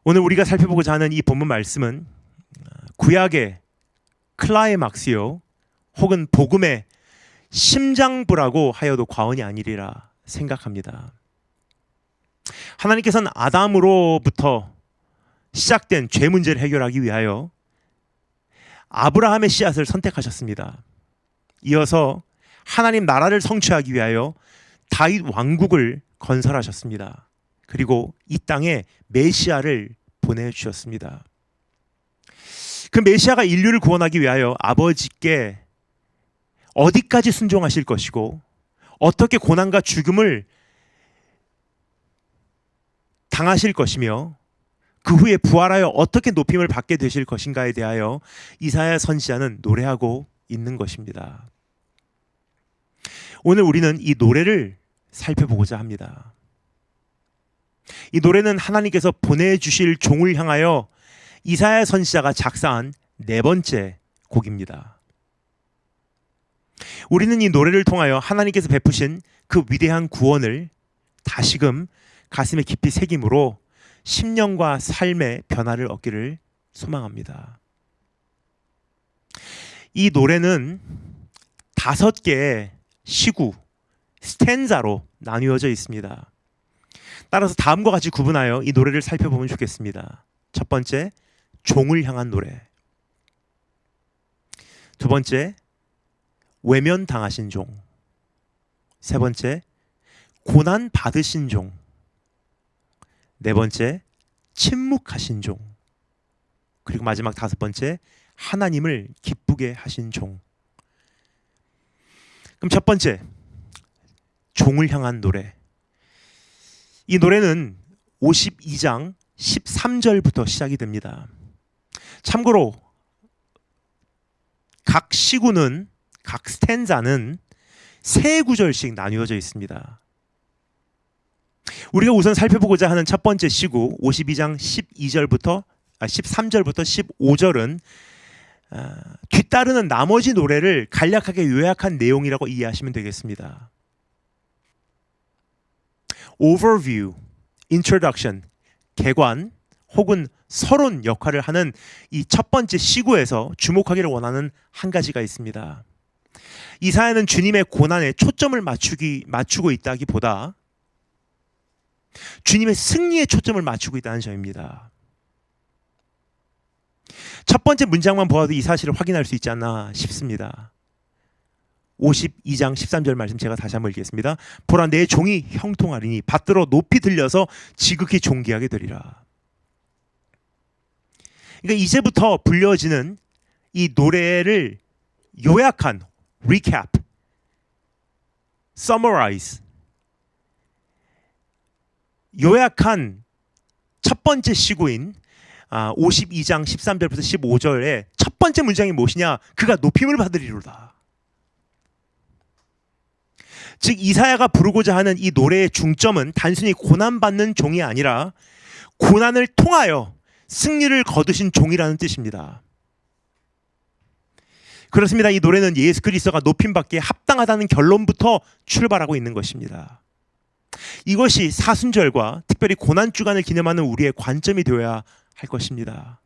오늘 우리가 살펴보고자 하는 이 본문 말씀은 구약의 클라이막스요 혹은 복음의 심장부라고 하여도 과언이 아니리라 생각합니다. 하나님께서는 아담으로부터 시작된 죄 문제를 해결하기 위하여 아브라함의 씨앗을 선택하셨습니다. 이어서 하나님 나라를 성취하기 위하여 다윗 왕국을 건설하셨습니다. 그리고 이 땅에 메시아를 보내주셨습니다. 그 메시아가 인류를 구원하기 위하여 아버지께 어디까지 순종하실 것이고 어떻게 고난과 죽음을 당하실 것이며 그 후에 부활하여 어떻게 높임을 받게 되실 것인가에 대하여 이사야 선지자는 노래하고 있는 것입니다. 오늘 우리는 이 노래를 살펴보고자 합니다. 이 노래는 하나님께서 보내주실 종을 향하여 이사야 선지자가 작사한 네 번째 곡입니다. 우리는 이 노래를 통하여 하나님께서 베푸신 그 위대한 구원을 다시금 가슴에 깊이 새김으로 심령과 삶의 변화를 얻기를 소망합니다. 이 노래는 5개의 시구, 스탠자로 나뉘어져 있습니다. 따라서 다음과 같이 구분하여 이 노래를 살펴보면 좋겠습니다. 첫 번째, 종을 향한 노래. 두 번째, 외면당하신 종. 세 번째, 고난 받으신 종. 네 번째, 침묵하신 종. 그리고 마지막 5번째, 하나님을 기쁘게 하신 종. 그럼 첫 번째, 종을 향한 노래. 이 노래는 52장 13절부터 시작이 됩니다. 참고로 각 시구는, 각 스탠자는 3구절씩 나뉘어져 있습니다. 우리가 우선 살펴보고자 하는 첫 번째 시구 52장 13절부터 15절은 뒤따르는 나머지 노래를 간략하게 요약한 내용이라고 이해하시면 되겠습니다. Overview, Introduction, 개관 혹은 서론 역할을 하는 이 첫 번째 시구에서 주목하기를 원하는 한 가지가 있습니다. 이사야는 주님의 고난에 초점을 맞추고 있다기보다 주님의 승리에 초점을 맞추고 있다는 점입니다. 첫 번째 문장만 보아도 이 사실을 확인할 수 있지 않나 싶습니다. 52장 13절 말씀 제가 다시 한번 읽겠습니다. 보라, 내 종이 형통하리니 받들어 높이 들려서 지극히 존귀하게 되리라. 그러니까 이제부터 불려지는 이 노래를 요약한 recap, summarize, 요약한 첫 번째 시구인 52장 13절부터 15절의 첫 번째 문장이 무엇이냐? 그가 높임을 받으리로다. 즉 이사야가 부르고자 하는 이 노래의 중점은 단순히 고난받는 종이 아니라 고난을 통하여 승리를 거두신 종이라는 뜻입니다. 그렇습니다. 이 노래는 예수 그리스도가 높임받기에 합당하다는 결론부터 출발하고 있는 것입니다. 이것이 사순절과 특별히 고난주간을 기념하는 우리의 관점이 되어야 할 것입니다.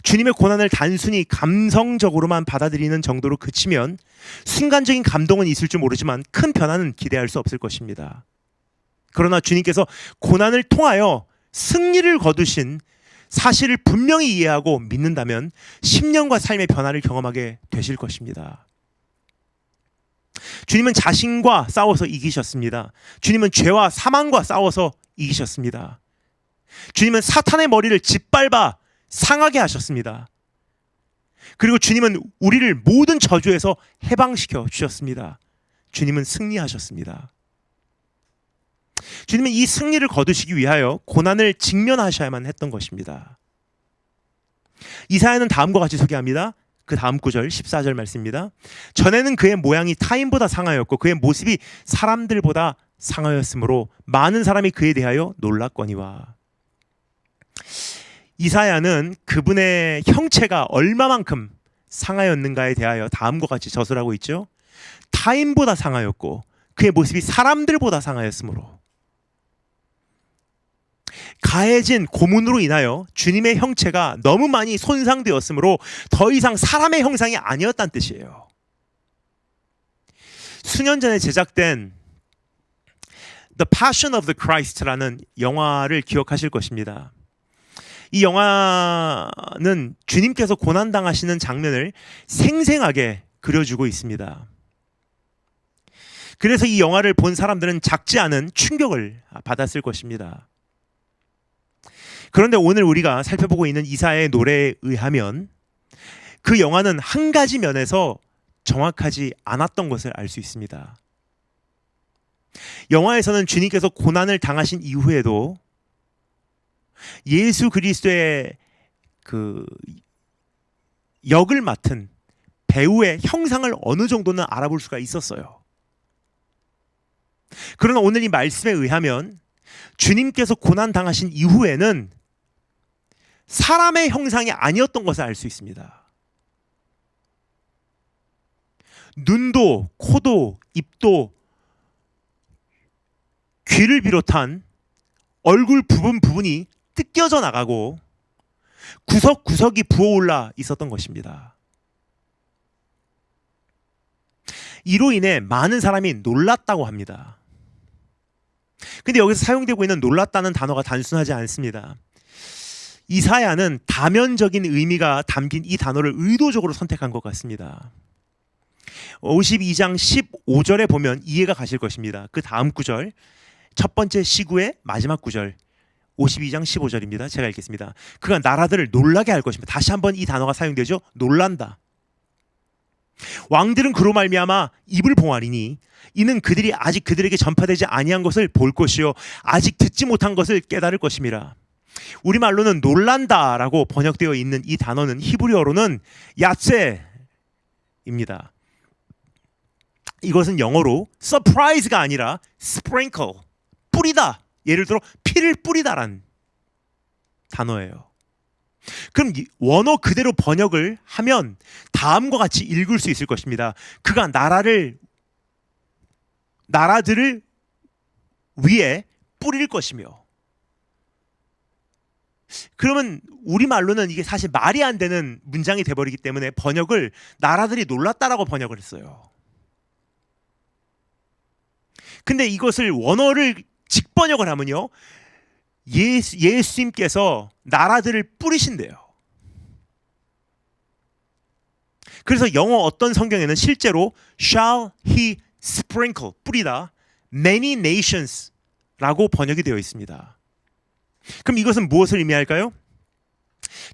주님의 고난을 단순히 감성적으로만 받아들이는 정도로 그치면 순간적인 감동은 있을 줄 모르지만 큰 변화는 기대할 수 없을 것입니다. 그러나 주님께서 고난을 통하여 승리를 거두신 사실을 분명히 이해하고 믿는다면 심령과 삶의 변화를 경험하게 되실 것입니다. 주님은 자신과 싸워서 이기셨습니다. 주님은 죄와 사망과 싸워서 이기셨습니다. 주님은 사탄의 머리를 짓밟아 상하게 하셨습니다. 그리고 주님은 우리를 모든 저주에서 해방시켜 주셨습니다. 주님은 승리하셨습니다. 주님은 이 승리를 거두시기 위하여 고난을 직면하셔야만 했던 것입니다. 이사야는 다음과 같이 소개합니다. 그 다음 구절 14절 말씀입니다. 전에는 그의 모양이 타인보다 상하였고 그의 모습이 사람들보다 상하였으므로 많은 사람이 그에 대하여 놀랐거니와. 이사야는 그분의 형체가 얼마만큼 상하였는가에 대하여 다음과 같이 저술하고 있죠. 타인보다 상하였고 그의 모습이 사람들보다 상하였으므로. 가해진 고문으로 인하여 주님의 형체가 너무 많이 손상되었으므로 더 이상 사람의 형상이 아니었다는 뜻이에요. 수년 전에 제작된 The Passion of the Christ라는 영화를 기억하실 것입니다. 이 영화는 주님께서 고난당하시는 장면을 생생하게 그려주고 있습니다. 그래서 이 영화를 본 사람들은 작지 않은 충격을 받았을 것입니다. 그런데 오늘 우리가 살펴보고 있는 이사야의 노래에 의하면 그 영화는 한 가지 면에서 정확하지 않았던 것을 알 수 있습니다. 영화에서는 주님께서 고난을 당하신 이후에도 예수 그리스도의 그 역을 맡은 배우의 형상을 어느 정도는 알아볼 수가 있었어요. 그러나 오늘 이 말씀에 의하면 주님께서 고난 당하신 이후에는 사람의 형상이 아니었던 것을 알 수 있습니다. 눈도, 코도, 입도, 귀를 비롯한 얼굴 부분이 뜯겨져 나가고 구석구석이 부어올라 있었던 것입니다. 이로 인해 많은 사람이 놀랐다고 합니다. 근데 여기서 사용되고 있는 놀랐다는 단어가 단순하지 않습니다. 이사야는 다면적인 의미가 담긴 이 단어를 의도적으로 선택한 것 같습니다. 52장 15절에 보면 이해가 가실 것입니다. 그 다음 구절, 첫 번째 시구의 마지막 구절, 52장 15절입니다. 제가 읽겠습니다. 그가 나라들을 놀라게 할 것입니다. 다시 한번 이 단어가 사용되죠. 놀란다. 왕들은 그로 말미암아 입을 봉하리니 이는 그들이 아직 그들에게 전파되지 아니한 것을 볼 것이요 아직 듣지 못한 것을 깨달을 것임이라. 우리말로는 놀란다라고 번역되어 있는 이 단어는 히브리어로는 야ጼ입니다. 이것은 영어로 surprise가 아니라 sprinkle, 뿌리다. 예를 들어 피를 뿌리다란 단어예요. 그럼 원어 그대로 번역을 하면 다음과 같이 읽을 수 있을 것입니다. 그가 나라들을 위에 뿌릴 것이며. 그러면 우리말로는 이게 사실 말이 안 되는 문장이 돼버리기 때문에 번역을 나라들이 놀랐다라고 번역을 했어요. 근데 이것을 원어를 직번역을 하면요, 예수님께서 나라들을 뿌리신대요. 그래서 영어 어떤 성경에는 실제로 shall he sprinkle, 뿌리다, many nations라고 번역이 되어 있습니다. 그럼 이것은 무엇을 의미할까요?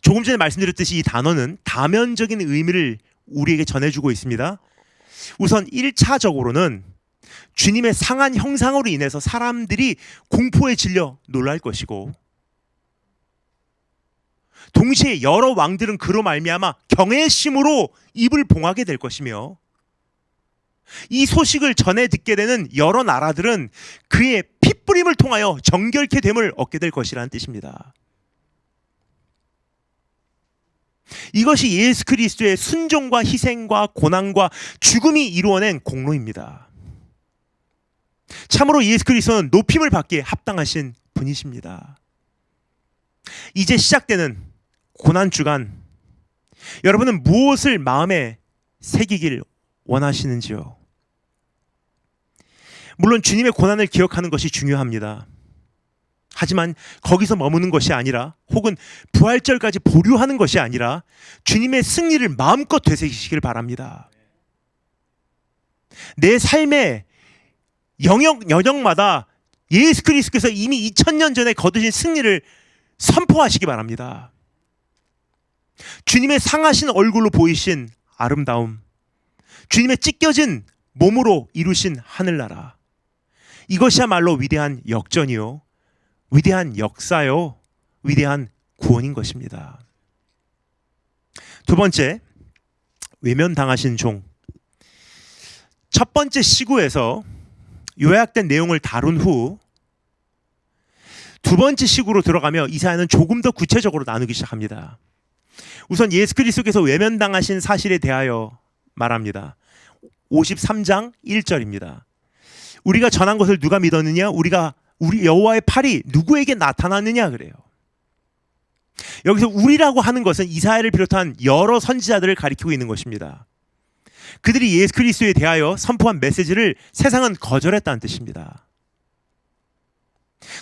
조금 전에 말씀드렸듯이 이 단어는 다면적인 의미를 우리에게 전해주고 있습니다. 우선 1차적으로는 주님의 상한 형상으로 인해서 사람들이 공포에 질려 놀랄 것이고, 동시에 여러 왕들은 그로 말미암아 경외심으로 입을 봉하게 될 것이며, 이 소식을 전해 듣게 되는 여러 나라들은 그의 핏뿌림을 통하여 정결케 됨을 얻게 될 것이라는 뜻입니다. 이것이 예수 그리스도의 순종과 희생과 고난과 죽음이 이루어낸 공로입니다. 참으로 예수 그리스도는 높임을 받기에 합당하신 분이십니다. 이제 시작되는 고난주간, 여러분은 무엇을 마음에 새기길 원하시는지요? 물론 주님의 고난을 기억하는 것이 중요합니다. 하지만 거기서 머무는 것이 아니라, 혹은 부활절까지 보류하는 것이 아니라 주님의 승리를 마음껏 되새기시길 바랍니다. 내 삶의 영역마다 예수 그리스도께서 이미 2000년 전에 거두신 승리를 선포하시기 바랍니다. 주님의 상하신 얼굴로 보이신 아름다움, 주님의 찢겨진 몸으로 이루신 하늘나라, 이것이야말로 위대한 역전이요, 위대한 역사요, 위대한 구원인 것입니다. 두 번째, 외면당하신 종. 첫 번째 시구에서 요약된 내용을 다룬 후 두 번째 시구로 들어가며 이사야는 조금 더 구체적으로 나누기 시작합니다. 우선 예수 그리스도께서 외면당하신 사실에 대하여 말합니다. 53장 1절입니다. 우리가 전한 것을 누가 믿었느냐? 우리가 우리 여호와의 팔이 누구에게 나타났느냐 그래요. 여기서 우리라고 하는 것은 이사야를 비롯한 여러 선지자들을 가리키고 있는 것입니다. 그들이 예수 그리스도에 대하여 선포한 메시지를 세상은 거절했다는 뜻입니다.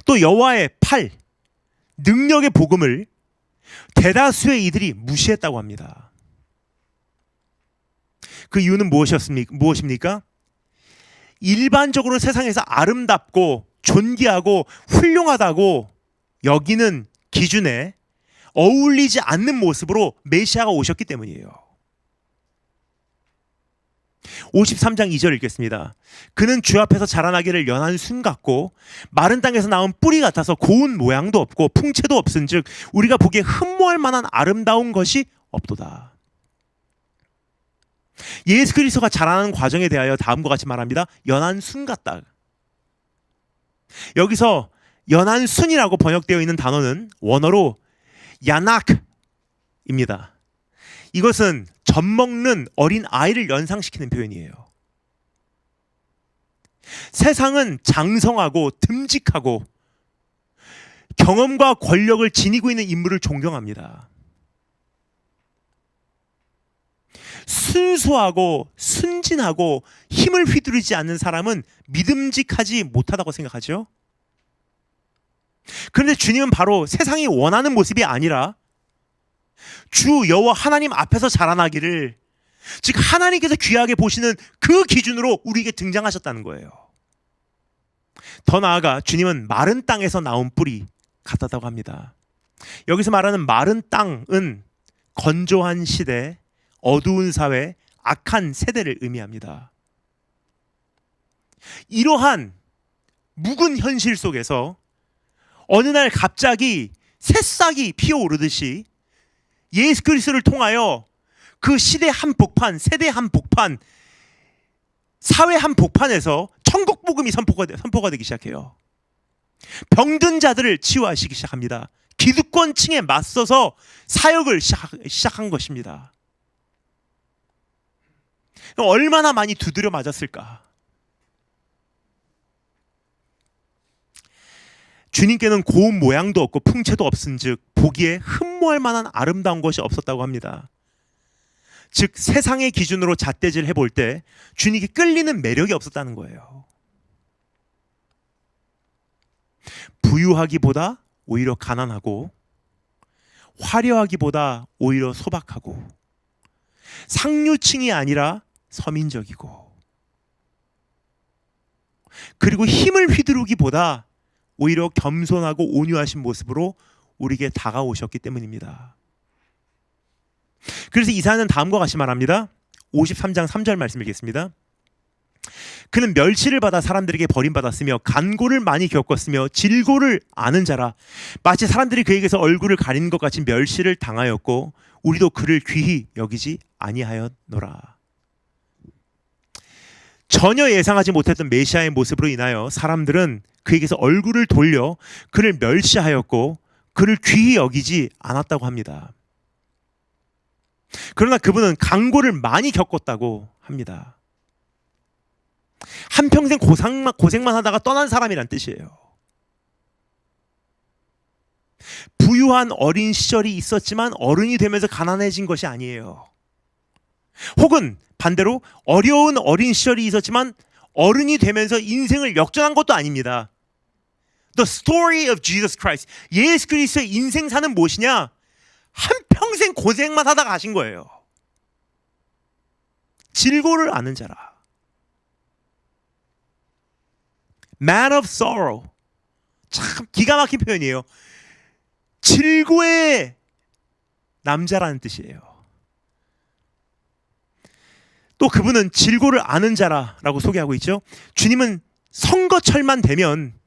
또 여호와의 팔, 능력의 복음을 대다수의 이들이 무시했다고 합니다. 그 이유는 무엇입니까? 일반적으로 세상에서 아름답고 존귀하고 훌륭하다고 여기는 기준에 어울리지 않는 모습으로 메시아가 오셨기 때문이에요. 53장 2절 읽겠습니다. 그는 주 앞에서 자라나기를 연한 순 같고 마른 땅에서 나온 뿌리 같아서 고운 모양도 없고 풍채도 없은즉 우리가 보기에 흠모할 만한 아름다운 것이 없도다. 예수 그리스도가 자라나는 과정에 대하여 다음과 같이 말합니다. 연한 순 같다. 여기서 연한 순이라고 번역되어 있는 단어는 원어로 야낙입니다. 이것은 젖먹는 어린 아이를 연상시키는 표현이에요. 세상은 장성하고 듬직하고 경험과 권력을 지니고 있는 인물을 존경합니다. 순수하고 순진하고 힘을 휘두르지 않는 사람은 믿음직하지 못하다고 생각하죠. 그런데 주님은 바로 세상이 원하는 모습이 아니라 주 여호와 하나님 앞에서 자라나기를, 즉 하나님께서 귀하게 보시는 그 기준으로 우리에게 등장하셨다는 거예요. 더 나아가 주님은 마른 땅에서 나온 뿌리 같았다고 합니다. 여기서 말하는 마른 땅은 건조한 시대, 어두운 사회, 악한 세대를 의미합니다. 이러한 묵은 현실 속에서 어느 날 갑자기 새싹이 피어오르듯이 예수 그리스도를 통하여 그 시대 한복판, 세대 한복판, 사회 한복판에서 천국 복음이 선포가 되기 시작해요. 병든 자들을 치유하시기 시작합니다. 기득권층에 맞서서 사역을 시작한 것입니다. 얼마나 많이 두드려 맞았을까? 주님께는 고운 모양도 없고 풍채도 없은즉 보기에 흠모할 만한 아름다운 것이 없었다고 합니다. 즉 세상의 기준으로 잣대질 해볼 때 주님께 끌리는 매력이 없었다는 거예요. 부유하기보다 오히려 가난하고, 화려하기보다 오히려 소박하고, 상류층이 아니라 서민적이고, 그리고 힘을 휘두르기보다 오히려 겸손하고 온유하신 모습으로 우리에게 다가오셨기 때문입니다. 그래서 이사야는 다음과 같이 말합니다. 53장 3절 말씀 읽겠습니다. 그는 멸시를 받아 사람들에게 버림받았으며 간고를 많이 겪었으며 질고를 아는 자라. 마치 사람들이 그에게서 얼굴을 가리는 것 같이 멸시를 당하였고 우리도 그를 귀히 여기지 아니하였노라. 전혀 예상하지 못했던 메시아의 모습으로 인하여 사람들은 그에게서 얼굴을 돌려 그를 멸시하였고 그를 귀히 여기지 않았다고 합니다. 그러나 그분은 강고를 많이 겪었다고 합니다. 한평생 고생만 하다가 떠난 사람이란 뜻이에요. 부유한 어린 시절이 있었지만 어른이 되면서 가난해진 것이 아니에요. 혹은 반대로 어려운 어린 시절이 있었지만 어른이 되면서 인생을 역전한 것도 아닙니다. The story of Jesus Christ. 예수 그리스도의 인생 사는 무엇이냐? 한평생 고생만 하다가 가신 거예요. 질고를 아는 자라. Man of sorrow. 참 기가 막힌 표현이에요. 질고의 남자라는 뜻이에요. 또 그분은 질고를 아는 자라라고 소개하고 있죠. 주님은 선거철만 되면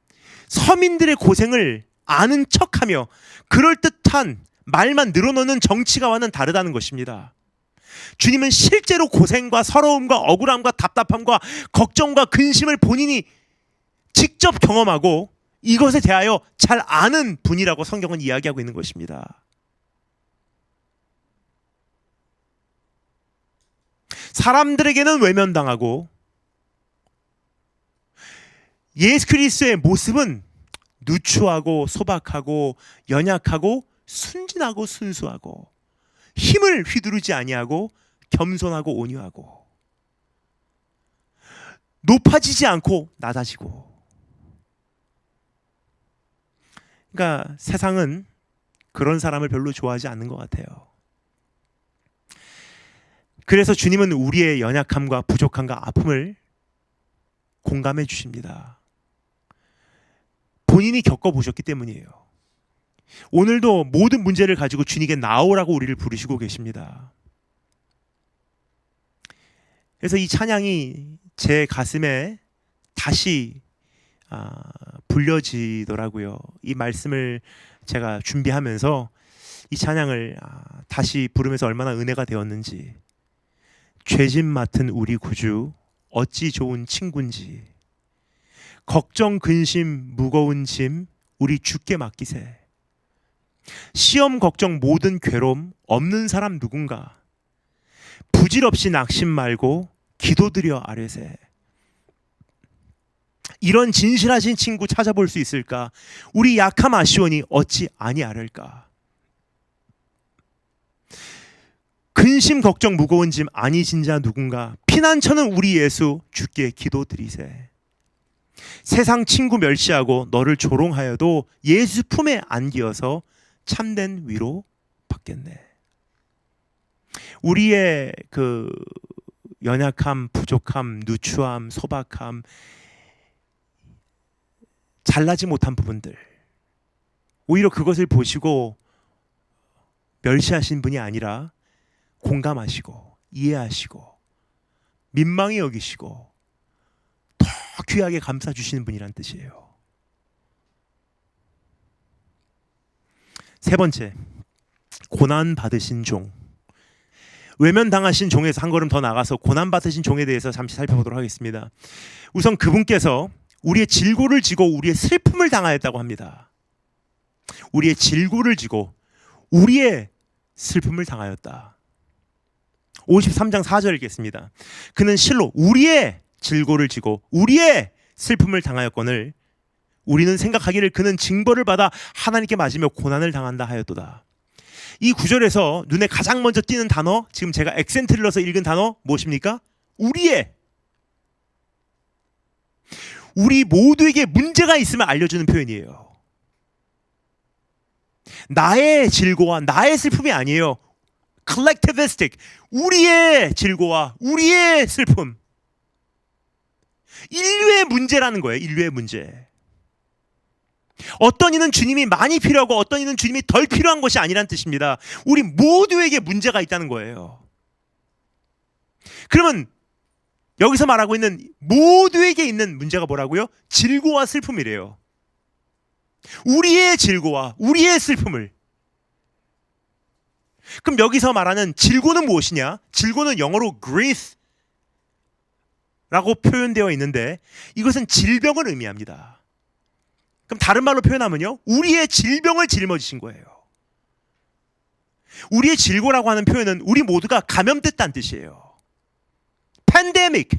서민들의 고생을 아는 척하며 그럴듯한 말만 늘어놓는 정치가와는 다르다는 것입니다. 주님은 실제로 고생과 서러움과 억울함과 답답함과 걱정과 근심을 본인이 직접 경험하고 이것에 대하여 잘 아는 분이라고 성경은 이야기하고 있는 것입니다. 사람들에게는 외면당하고 예수 그리스도의 모습은 누추하고 소박하고 연약하고 순진하고 순수하고 힘을 휘두르지 아니하고 겸손하고 온유하고 높아지지 않고 낮아지고. 그러니까 세상은 그런 사람을 별로 좋아하지 않는 것 같아요. 그래서 주님은 우리의 연약함과 부족함과 아픔을 공감해 주십니다. 본인이 겪어보셨기 때문이에요. 오늘도 모든 문제를 가지고 주님께 나오라고 우리를 부르시고 계십니다. 그래서 이 찬양이 제 가슴에 다시 불려지더라고요. 이 말씀을 제가 준비하면서 이 찬양을 다시 부르면서 얼마나 은혜가 되었는지. 죄짐 맡은 우리 구주 어찌 좋은 친구인지, 걱정 근심 무거운 짐 우리 주께 맡기세. 시험 걱정 모든 괴로움 없는 사람 누군가, 부질없이 낙심 말고 기도드려 아뢰세. 이런 진실하신 친구 찾아볼 수 있을까? 우리 약함 아시오니 어찌 아니하를까? 근심 걱정 무거운 짐 아니신 자 누군가, 피난처는 우리 예수 주께 기도드리세. 세상 친구 멸시하고 너를 조롱하여도 예수 품에 안기어서 참된 위로 받겠네. 우리의 그 연약함, 부족함, 누추함, 소박함, 잘나지 못한 부분들, 오히려 그것을 보시고 멸시하신 분이 아니라 공감하시고 이해하시고 민망히 여기시고 더 귀하게 감싸주시는 분이란 뜻이에요. 세 번째, 고난받으신 종. 외면당하신 종에서 한 걸음 더 나가서 고난받으신 종에 대해서 잠시 살펴보도록 하겠습니다. 우선 그분께서 우리의 질고를 지고 우리의 슬픔을 당하였다고 합니다. 우리의 질고를 지고 우리의 슬픔을 당하였다. 53장 4절 읽겠습니다. 그는 실로 우리의 질고를 지고 우리의 슬픔을 당하였거늘 우리는 생각하기를 그는 징벌을 받아 하나님께 맞으며 고난을 당한다 하였도다. 이 구절에서 눈에 가장 먼저 띄는 단어, 지금 제가 액센트를 넣어서 읽은 단어 무엇입니까? 우리의. 우리 모두에게 문제가 있으면 알려주는 표현이에요. 나의 질고와 나의 슬픔이 아니에요. collectivistic, 우리의 질고와 우리의 슬픔, 인류의 문제라는 거예요. 인류의 문제. 어떤 이는 주님이 많이 필요하고 어떤 이는 주님이 덜 필요한 것이 아니란 뜻입니다. 우리 모두에게 문제가 있다는 거예요. 그러면 여기서 말하고 있는 모두에게 있는 문제가 뭐라고요? 질고와 슬픔이래요. 우리의 질고와 우리의 슬픔을. 그럼 여기서 말하는 질고는 무엇이냐? 질고는 영어로 grief 라고 표현되어 있는데 이것은 질병을 의미합니다. 그럼 다른 말로 표현하면요, 우리의 질병을 짊어지신 거예요. 우리의 질고라고 하는 표현은 우리 모두가 감염됐다는 뜻이에요. 팬데믹,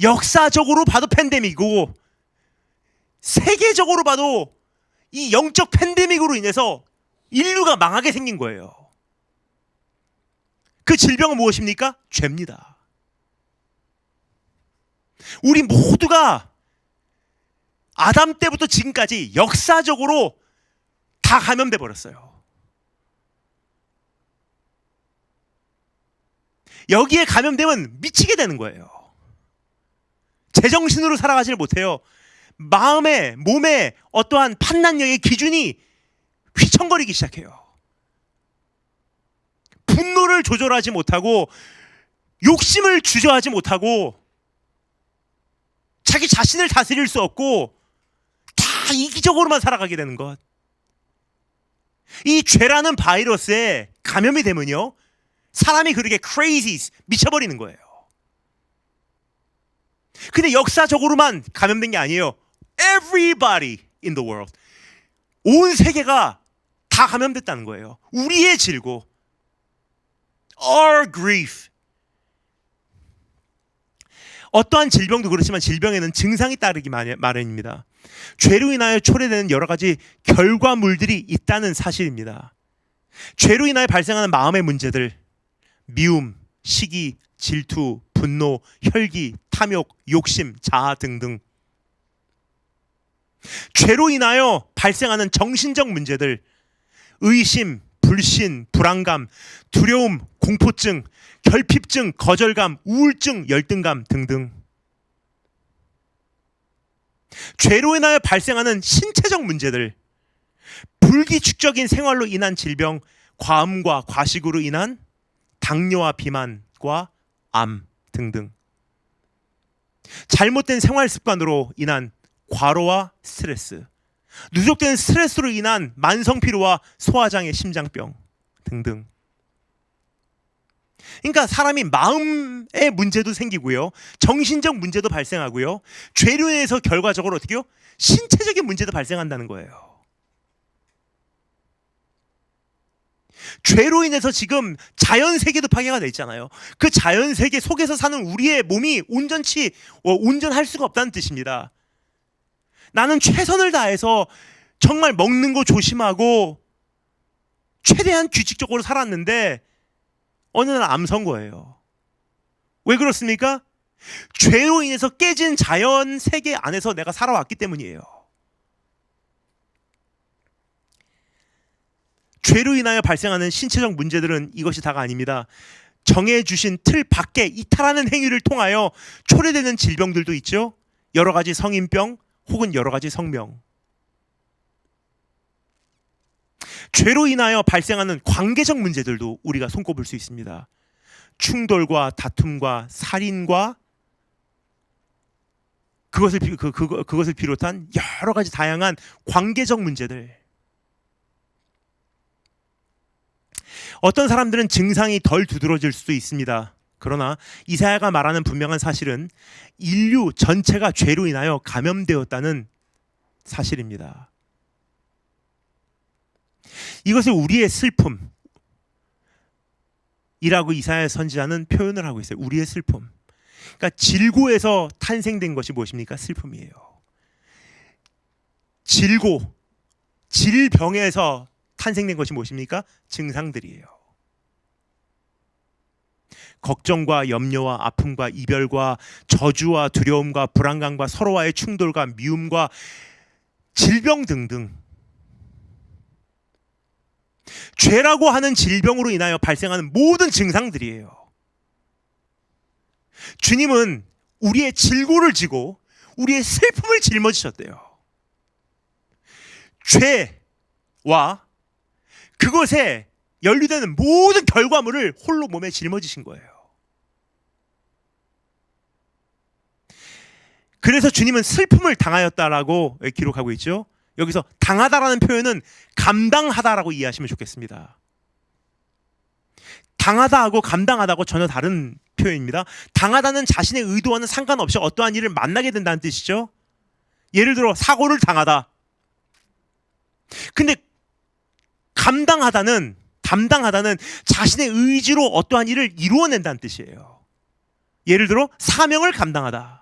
역사적으로 봐도 팬데믹이고 세계적으로 봐도 이 영적 팬데믹으로 인해서 인류가 망하게 생긴 거예요. 그 질병은 무엇입니까? 죄입니다. 우리 모두가 아담 때부터 지금까지 역사적으로 다 감염돼 버렸어요. 여기에 감염되면 미치게 되는 거예요. 제정신으로 살아가지를 못해요. 마음에, 몸에 어떠한 판단력의 기준이 휘청거리기 시작해요. 분노를 조절하지 못하고 욕심을 주저하지 못하고 자기 자신을 다스릴 수 없고 다 이기적으로만 살아가게 되는 것. 이 죄라는 바이러스에 감염이 되면요, 사람이 그렇게 crazy, 미쳐버리는 거예요. 근데 역사적으로만 감염된 게 아니에요. Everybody in the world, 온 세계가 다 감염됐다는 거예요. 우리의 질고, our grief. 어떠한 질병도 그렇지만 질병에는 증상이 따르기 마련입니다. 죄로 인하여 초래되는 여러 가지 결과물들이 있다는 사실입니다. 죄로 인하여 발생하는 마음의 문제들, 미움, 시기, 질투, 분노, 혈기, 탐욕, 욕심, 자아 등등. 죄로 인하여 발생하는 정신적 문제들, 의심, 불신, 불안감, 두려움, 공포증, 결핍증, 거절감, 우울증, 열등감 등등. 죄로 인하여 발생하는 신체적 문제들, 불규칙적인 생활로 인한 질병, 과음과 과식으로 인한 당뇨와 비만과 암 등등. 잘못된 생활 습관으로 인한 과로와 스트레스, 누적된 스트레스로 인한 만성 피로와 소화장애, 심장병 등등. 그러니까 사람이 마음의 문제도 생기고요, 정신적 문제도 발생하고요, 죄로 인해서 결과적으로 어떻게요? 신체적인 문제도 발생한다는 거예요. 죄로 인해서 지금 자연 세계도 파괴가 돼 있잖아요. 그 자연 세계 속에서 사는 우리의 몸이 온전할 수가 없다는 뜻입니다. 나는 최선을 다해서 정말 먹는 거 조심하고 최대한 규칙적으로 살았는데 어느 날 암 선거예요. 왜 그렇습니까? 죄로 인해서 깨진 자연 세계 안에서 내가 살아왔기 때문이에요. 죄로 인하여 발생하는 신체적 문제들은 이것이 다가 아닙니다. 정해주신 틀 밖에 이탈하는 행위를 통하여 초래되는 질병들도 있죠. 여러 가지 성인병 혹은 여러 가지 성명. 죄로 인하여 발생하는 관계적 문제들도 우리가 손꼽을 수 있습니다. 충돌과 다툼과 살인과 그것을 비롯한 여러 가지 다양한 관계적 문제들. 어떤 사람들은 증상이 덜 두드러질 수도 있습니다. 그러나 이사야가 말하는 분명한 사실은 인류 전체가 죄로 인하여 감염되었다는 사실입니다. 이것을 우리의 슬픔이라고 이사야 선지자는 표현을 하고 있어요. 우리의 슬픔. 그러니까 질고에서 탄생된 것이 무엇입니까? 슬픔이에요. 질병에서 탄생된 것이 무엇입니까? 증상들이에요. 걱정과 염려와 아픔과 이별과 저주와 두려움과 불안감과 서로와의 충돌과 미움과 질병 등등. 죄라고 하는 질병으로 인하여 발생하는 모든 증상들이에요. 주님은 우리의 질고를 지고 우리의 슬픔을 짊어지셨대요. 죄와 그것에 연루되는 모든 결과물을 홀로 몸에 짊어지신 거예요. 그래서 주님은 슬픔을 당하였다라고 기록하고 있죠. 여기서 당하다라는 표현은 감당하다라고 이해하시면 좋겠습니다. 당하다하고 감당하다하고 전혀 다른 표현입니다. 당하다는 자신의 의도와는 상관없이 어떠한 일을 만나게 된다는 뜻이죠. 예를 들어 사고를 당하다. 근데 담당하다는 자신의 의지로 어떠한 일을 이루어낸다는 뜻이에요. 예를 들어 사명을 감당하다.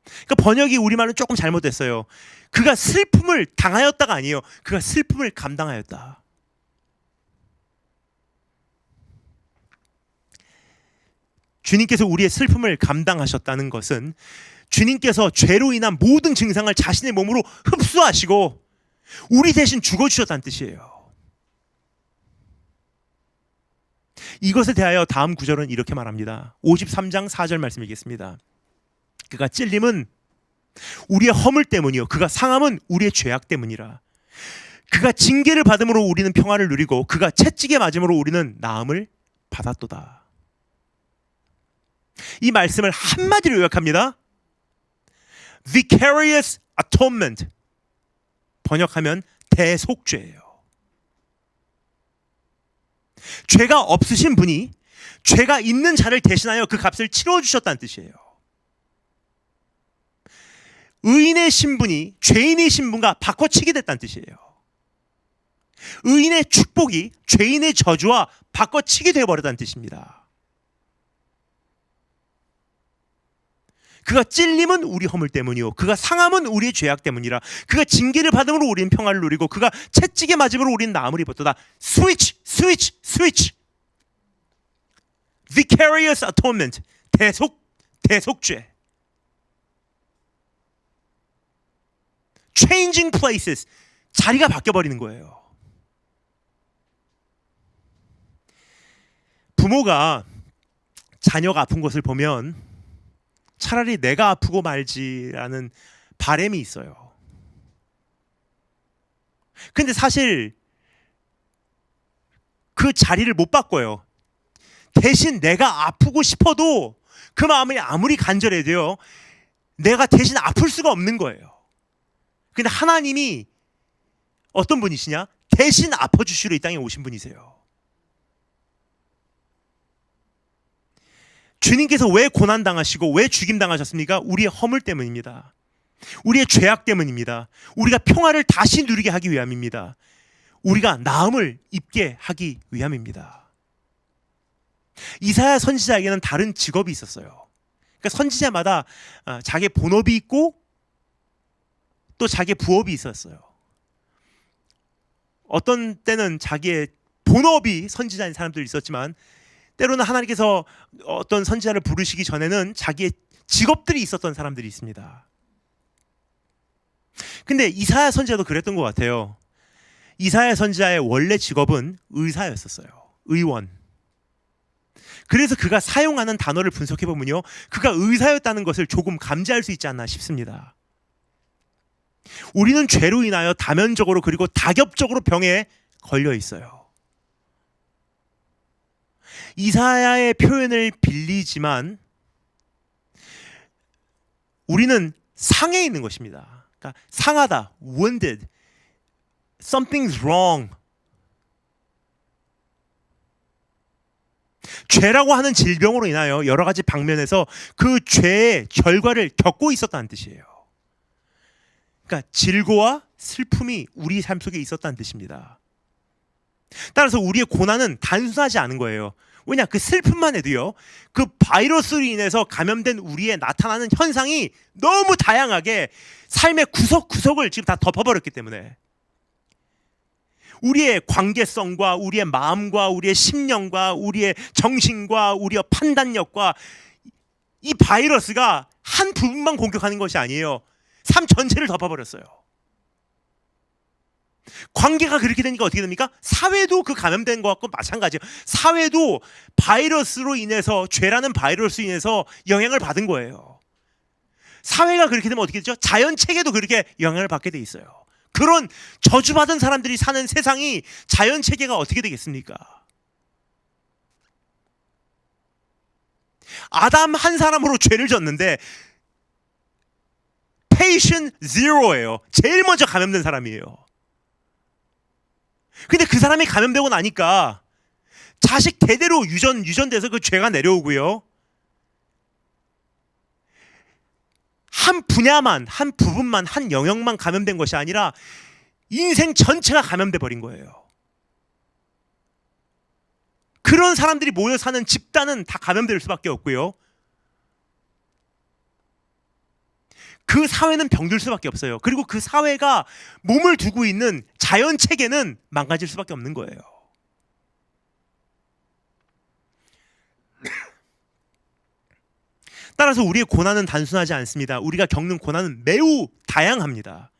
그러니까 번역이 우리말은 조금 잘못됐어요. 그가 슬픔을 당하였다가 아니에요. 그가 슬픔을 감당하였다. 주님께서 우리의 슬픔을 감당하셨다는 것은 주님께서 죄로 인한 모든 증상을 자신의 몸으로 흡수하시고 우리 대신 죽어주셨다는 뜻이에요. 이것에 대하여 다음 구절은 이렇게 말합니다. 53장 4절 말씀 읽겠습니다. 그가 찔림은 우리의 허물 때문이요 그가 상함은 우리의 죄악 때문이라. 그가 징계를 받음으로 우리는 평화를 누리고 그가 채찍에 맞음으로 우리는 나음을 받았도다. 이 말씀을 한마디로 요약합니다. Vicarious atonement, 번역하면 대속죄예요. 죄가 없으신 분이 죄가 있는 자를 대신하여 그 값을 치러주셨다는 뜻이에요. 의인의 신분이 죄인의 신분과 바꿔치기 됐다는 뜻이에요. 의인의 축복이 죄인의 저주와 바꿔치기 되어버렸다는 뜻입니다. 그가 찔림은 우리 허물 때문이요 그가 상함은 우리의 죄악 때문이라. 그가 징계를 받음으로 우리는 평안을 누리고 그가 채찍에 맞음으로 우리는 나음을 입었도다. 스위치 스위치 스위치. Vicarious atonement. 대속죄. Changing places. 자리가 바뀌어버리는 거예요. 부모가 자녀가 아픈 것을 보면 차라리 내가 아프고 말지라는 바람이 있어요. 근데 사실 그 자리를 못 바꿔요. 대신 내가 아프고 싶어도 그 마음이 아무리 간절해도요, 내가 대신 아플 수가 없는 거예요. 근데 하나님이 어떤 분이시냐? 대신 아파주시러 이 땅에 오신 분이세요. 주님께서 왜 고난당하시고 왜 죽임당하셨습니까? 우리의 허물 때문입니다. 우리의 죄악 때문입니다. 우리가 평화를 다시 누리게 하기 위함입니다. 우리가 나음을 입게 하기 위함입니다. 이사야 선지자에게는 다른 직업이 있었어요. 그러니까 선지자마다 자기의 본업이 있고 또 자기의 부업이 있었어요. 어떤 때는 자기의 본업이 선지자인 사람들이 있었지만 때로는 하나님께서 어떤 선지자를 부르시기 전에는 자기의 직업들이 있었던 사람들이 있습니다. 근데 이사야 선지자도 그랬던 것 같아요. 이사야 선지자의 원래 직업은 의사였었어요. 의원. 그래서 그가 사용하는 단어를 분석해 보면요, 그가 의사였다는 것을 조금 감지할 수 있지 않나 싶습니다. 우리는 죄로 인하여 다면적으로 그리고 다겹적으로 병에 걸려 있어요. 이사야의 표현을 빌리지만 우리는 상해 있는 것입니다. 그러니까 상하다, wounded, something's wrong. 죄라고 하는 질병으로 인하여 여러 가지 방면에서 그 죄의 결과를 겪고 있었다는 뜻이에요. 그러니까 질고와 슬픔이 우리 삶 속에 있었다는 뜻입니다. 따라서 우리의 고난은 단순하지 않은 거예요. 왜냐, 그 슬픔만 해도요, 그 바이러스로 인해서 감염된 우리의 나타나는 현상이 너무 다양하게 삶의 구석구석을 지금 다 덮어버렸기 때문에 우리의 관계성과 우리의 마음과 우리의 심령과 우리의 정신과 우리의 판단력과 이 바이러스가 한 부분만 공격하는 것이 아니에요. 삶 전체를 덮어버렸어요. 관계가 그렇게 되니까 어떻게 됩니까? 사회도 그 감염된 것과 마찬가지예요. 사회도 바이러스로 인해서, 죄라는 바이러스로 인해서 영향을 받은 거예요. 사회가 그렇게 되면 어떻게 되죠? 자연 체계도 그렇게 영향을 받게 돼 있어요. 그런 저주받은 사람들이 사는 세상이 자연 체계가 어떻게 되겠습니까? 아담 한 사람으로 죄를 졌는데 patient zero예요. 제일 먼저 감염된 사람이에요. 근데 그 사람이 감염되고 나니까 자식 대대로 유전돼서 그 죄가 내려오고요. 한 분야만, 한 부분만, 한 영역만 감염된 것이 아니라 인생 전체가 감염돼 버린 거예요. 그런 사람들이 모여 사는 집단은 다 감염될 수밖에 없고요. 그 사회는 병들 수밖에 없어요. 그리고 그 사회가 몸을 두고 있는 자연 체계는 망가질 수밖에 없는 거예요. 따라서 우리의 고난은 단순하지 않습니다. 우리가 겪는 고난은 매우 다양합니다.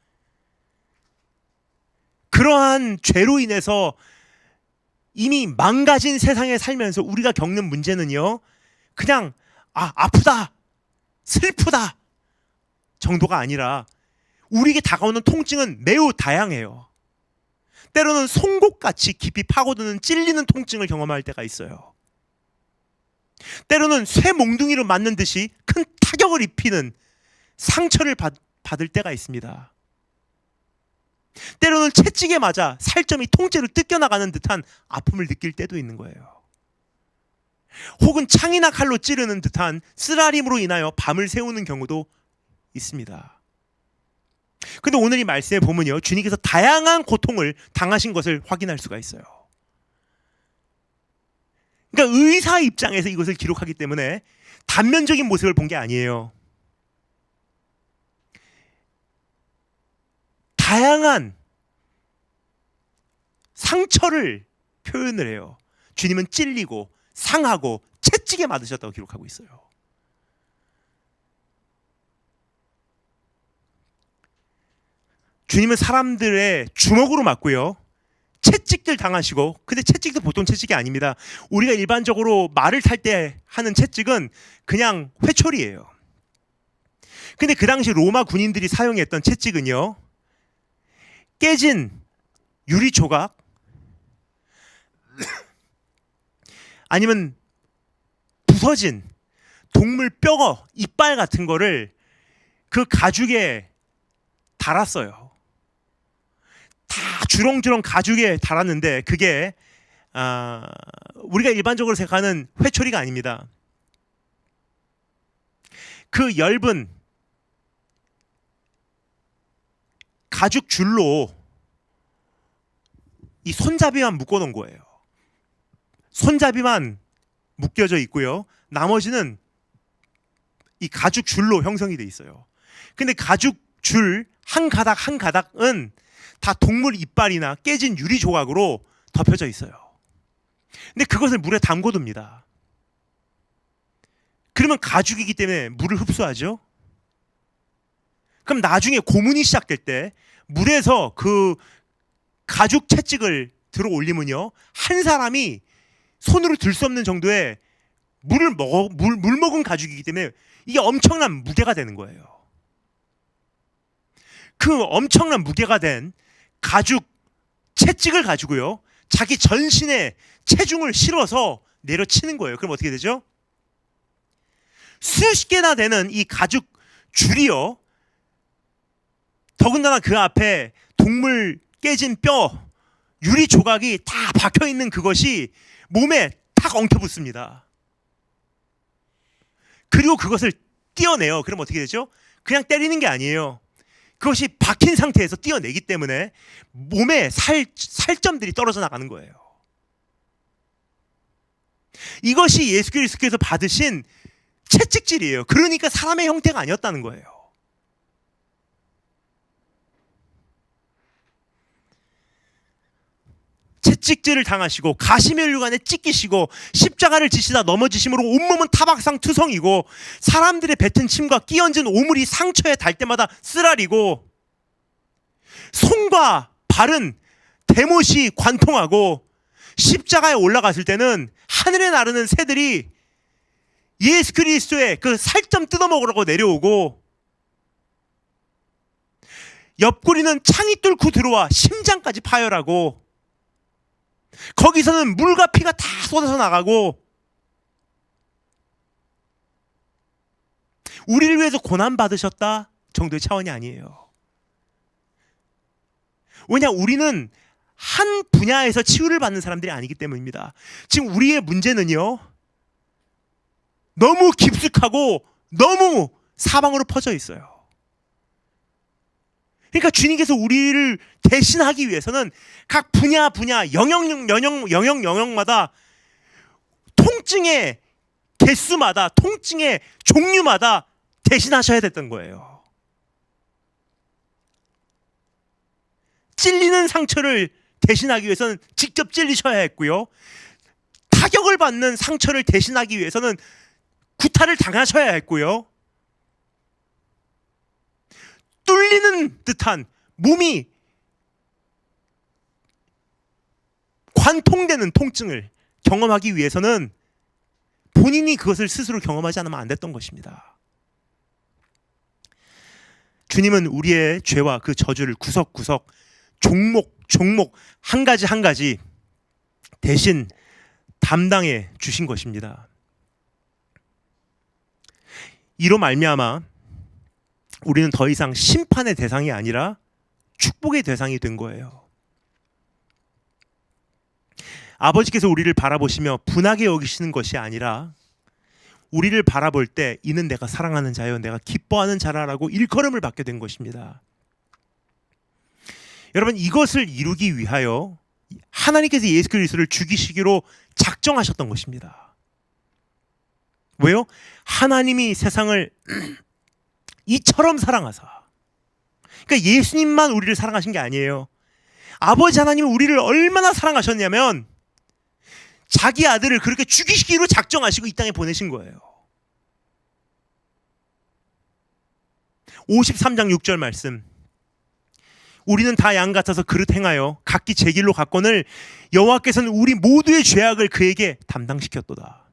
그러한 죄로 인해서 이미 망가진 세상에 살면서 우리가 겪는 문제는요, 그냥 아프다, 슬프다 정도가 아니라 우리에게 다가오는 통증은 매우 다양해요. 때로는 송곳같이 깊이 파고드는 찔리는 통증을 경험할 때가 있어요. 때로는 쇠 몽둥이로 맞는 듯이 큰 타격을 입히는 상처를 받을 때가 있습니다. 때로는 채찍에 맞아 살점이 통째로 뜯겨나가는 듯한 아픔을 느낄 때도 있는 거예요. 혹은 창이나 칼로 찌르는 듯한 쓰라림으로 인하여 밤을 새우는 경우도 있습니다. 근데 오늘 이 말씀에 보면요, 주님께서 다양한 고통을 당하신 것을 확인할 수가 있어요. 그러니까 의사 입장에서 이것을 기록하기 때문에 단면적인 모습을 본 게 아니에요. 다양한 상처를 표현을 해요. 주님은 찔리고 상하고 채찍에 맞으셨다고 기록하고 있어요. 주님은 사람들의 주먹으로 맞고요. 채찍들 당하시고, 근데 채찍도 보통 채찍이 아닙니다. 우리가 일반적으로 말을 탈 때 하는 채찍은 그냥 회초리예요. 근데 그 당시 로마 군인들이 사용했던 채찍은요, 깨진 유리 조각 아니면 부서진 동물 뼈, 이빨 같은 거를 그 가죽에 달았어요. 다 주렁주렁 가죽에 달았는데 그게 우리가 일반적으로 생각하는 회초리가 아닙니다. 그 엷은 가죽 줄로 이 손잡이만 묶어놓은 거예요. 손잡이만 묶여져 있고요. 나머지는 이 가죽 줄로 형성이 돼 있어요. 근데 가죽 줄 한 가닥 한 가닥은 다 동물 이빨이나 깨진 유리 조각으로 덮여져 있어요. 근데 그것을 물에 담궈둡니다. 그러면 가죽이기 때문에 물을 흡수하죠. 그럼 나중에 고문이 시작될 때 물에서 그 가죽 채찍을 들어 올리면요, 한 사람이 손으로 들 수 없는 정도의 물 먹은 가죽이기 때문에 이게 엄청난 무게가 되는 거예요. 그 엄청난 무게가 된 가죽 채찍을 가지고요, 자기 전신에 체중을 실어서 내려치는 거예요. 그럼 어떻게 되죠? 수십 개나 되는 이 가죽 줄이요, 더군다나 그 앞에 동물 깨진 뼈, 유리 조각이 다 박혀 있는 그것이 몸에 탁 엉켜붙습니다. 그리고 그것을 떼어내요. 그럼 어떻게 되죠? 그냥 때리는 게 아니에요. 그것이 박힌 상태에서 떼어내기 때문에 몸에 살점들이 떨어져 나가는 거예요. 이것이 예수 그리스도께서 받으신 채찍질이에요. 그러니까 사람의 형태가 아니었다는 거예요. 채찍질을 당하시고 가시면류관에 찢기시고 십자가를 지시다 넘어지심으로 온몸은 타박상 투성이고 사람들의 뱉은 침과 끼얹은 오물이 상처에 닿을 때마다 쓰라리고 손과 발은 대못이 관통하고 십자가에 올라갔을 때는 하늘에 나르는 새들이 예수 그리스도의 그 살점 뜯어먹으려고 내려오고 옆구리는 창이 뚫고 들어와 심장까지 파열하고 거기서는 물과 피가 다 쏟아져 나가고 우리를 위해서 고난받으셨다 정도의 차원이 아니에요. 왜냐, 우리는 한 분야에서 치유를 받는 사람들이 아니기 때문입니다. 지금 우리의 문제는요, 너무 깊숙하고 너무 사방으로 퍼져 있어요. 그러니까 주님께서 우리를 대신하기 위해서는 각 분야 영역마다 통증의 개수마다 통증의 종류마다 대신하셔야 됐던 거예요. 찔리는 상처를 대신하기 위해서는 직접 찔리셔야 했고요. 타격을 받는 상처를 대신하기 위해서는 구타를 당하셔야 했고요. 뚫리는 듯한 몸이 관통되는 통증을 경험하기 위해서는 본인이 그것을 스스로 경험하지 않으면 안 됐던 것입니다. 주님은 우리의 죄와 그 저주를 구석구석 종목 한 가지 대신 담당해 주신 것입니다. 이로 말미암아 우리는 더 이상 심판의 대상이 아니라 축복의 대상이 된 거예요. 아버지께서 우리를 바라보시며 분하게 여기시는 것이 아니라 우리를 바라볼 때 이는 내가 사랑하는 자여 내가 기뻐하는 자라라고 일컬음을 받게 된 것입니다. 여러분, 이것을 이루기 위하여 하나님께서 예수 그리스도를 죽이시기로 작정하셨던 것입니다. 왜요? 하나님이 세상을 이처럼 사랑하사 그러니까 예수님만 우리를 사랑하신 게 아니에요. 아버지 하나님은 우리를 얼마나 사랑하셨냐면 자기 아들을 그렇게 죽이시기로 작정하시고 이 땅에 보내신 거예요. 53장 6절 말씀. 우리는 다 양 같아서 그릇 행하여 각기 제 길로 갔거늘 여호와께서는 우리 모두의 죄악을 그에게 담당시켰도다.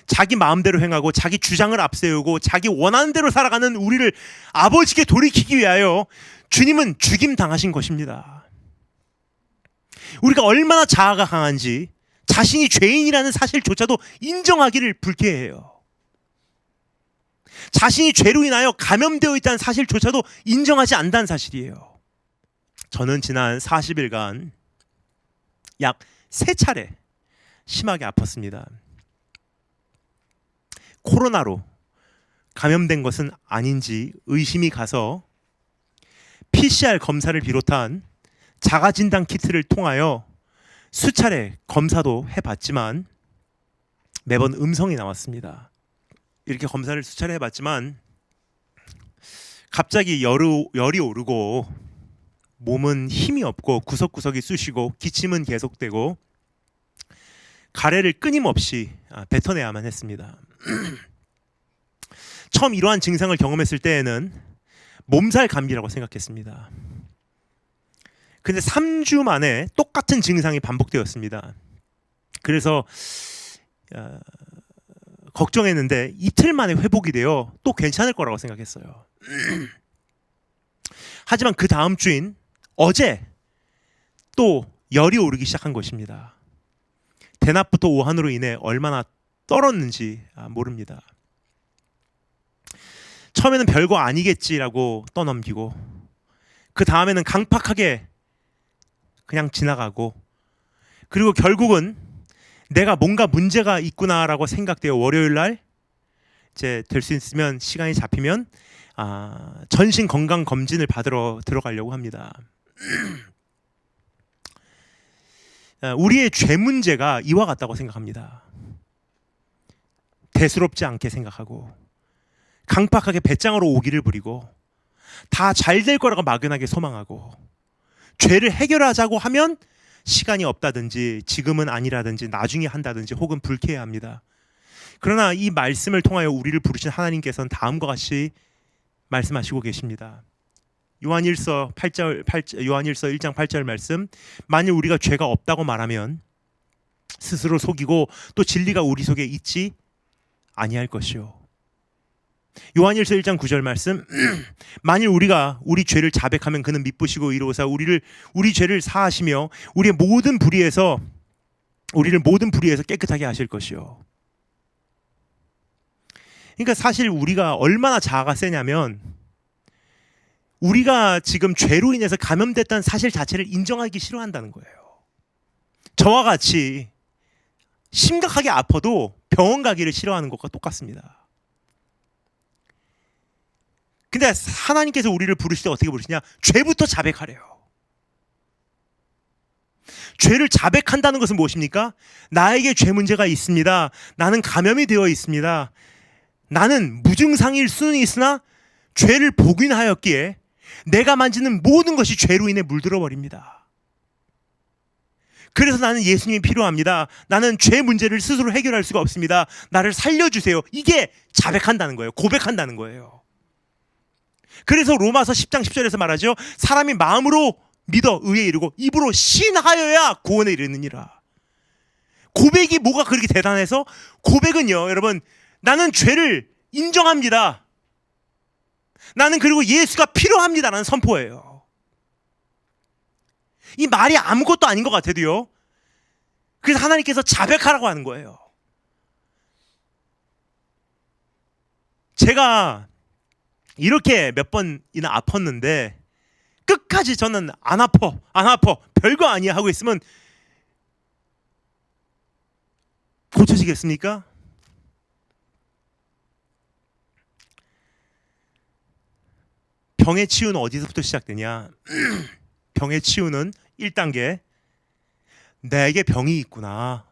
자기 마음대로 행하고 자기 주장을 앞세우고 자기 원하는 대로 살아가는 우리를 아버지께 돌이키기 위하여 주님은 죽임 당하신 것입니다. 우리가 얼마나 자아가 강한지 자신이 죄인이라는 사실조차도 인정하기를 불쾌해요. 자신이 죄로 인하여 감염되어 있다는 사실조차도 인정하지 않는다는 사실이에요. 저는 지난 40일간 약 3차례 심하게 아팠습니다. 코로나로 감염된 것은 아닌지 의심이 가서 PCR 검사를 비롯한 자가진단 키트를 통하여 수차례 검사도 해봤지만 매번 음성이 나왔습니다. 이렇게 검사를 수차례 해봤지만 갑자기 열이 오르고 몸은 힘이 없고 구석구석이 쑤시고 기침은 계속되고 가래를 끊임없이 뱉어내야만 했습니다. 처음 이러한 증상을 경험했을 때에는 몸살 감기라고 생각했습니다. 근데 3주 만에 똑같은 증상이 반복되었습니다. 그래서 걱정했는데 이틀 만에 회복이 되어 또 괜찮을 거라고 생각했어요. 하지만 그 다음 주인 어제 또 열이 오르기 시작한 것입니다. 대낮부터 오한으로 인해 얼마나 떨었는지 모릅니다. 처음에는 별거 아니겠지라고 떠넘기고 그 다음에는 강팍하게 그냥 지나가고 그리고 결국은 내가 뭔가 문제가 있구나라고 생각되어 월요일날 이제 될 수 있으면 시간이 잡히면 전신 건강 검진을 받으러 들어가려고 합니다. 우리의 죄 문제가 이와 같다고 생각합니다. 대수롭지 않게 생각하고 강팍하게 배짱으로 오기를 부리고 다 잘 될 거라고 막연하게 소망하고 죄를 해결하자고 하면 시간이 없다든지 지금은 아니라든지 나중에 한다든지 혹은 불쾌해합니다. 그러나 이 말씀을 통하여 우리를 부르신 하나님께서는 다음과 같이 말씀하시고 계십니다. 요한일서 1장 8절 말씀. 만일 우리가 죄가 없다고 말하면 스스로 속이고 또 진리가 우리 속에 있지 아니할 것이요. 요한일서 1장 9절 말씀. 만일 우리가 우리 죄를 자백하면 그는 미쁘시고 이로사 우리 죄를 사하시며 우리를 모든 불의에서 깨끗하게 하실 것이요. 그러니까 사실 우리가 얼마나 자아가 세냐면 우리가 지금 죄로 인해서 감염됐다는 사실 자체를 인정하기 싫어한다는 거예요. 저와 같이 심각하게 아파도 병원 가기를 싫어하는 것과 똑같습니다. 근데 하나님께서 우리를 부르실 때 어떻게 부르시냐? 죄부터 자백하래요. 죄를 자백한다는 것은 무엇입니까? 나에게 죄 문제가 있습니다. 나는 감염이 되어 있습니다. 나는 무증상일 수는 있으나 죄를 복인하였기에 내가 만지는 모든 것이 죄로 인해 물들어 버립니다. 그래서 나는 예수님이 필요합니다. 나는 죄 문제를 스스로 해결할 수가 없습니다. 나를 살려주세요. 이게 자백한다는 거예요. 고백한다는 거예요. 그래서 로마서 10장 10절에서 말하죠. 사람이 마음으로 믿어 의에 이르고 입으로 신하여야 구원에 이르느니라. 고백이 뭐가 그렇게 대단해서? 고백은요, 여러분, 나는 죄를 인정합니다. 나는 그리고 예수가 필요합니다라는 선포예요. 이 말이 아무것도 아닌 것 같아도요. 그래서 하나님께서 자백하라고 하는 거예요. 제가 이렇게 몇 번이나 아팠는데 끝까지 저는 안 아파 별거 아니야 하고 있으면 고쳐지겠습니까? 병의 치유는 어디서부터 시작되냐? 병의 치유는 1단계, 내게 병이 있구나,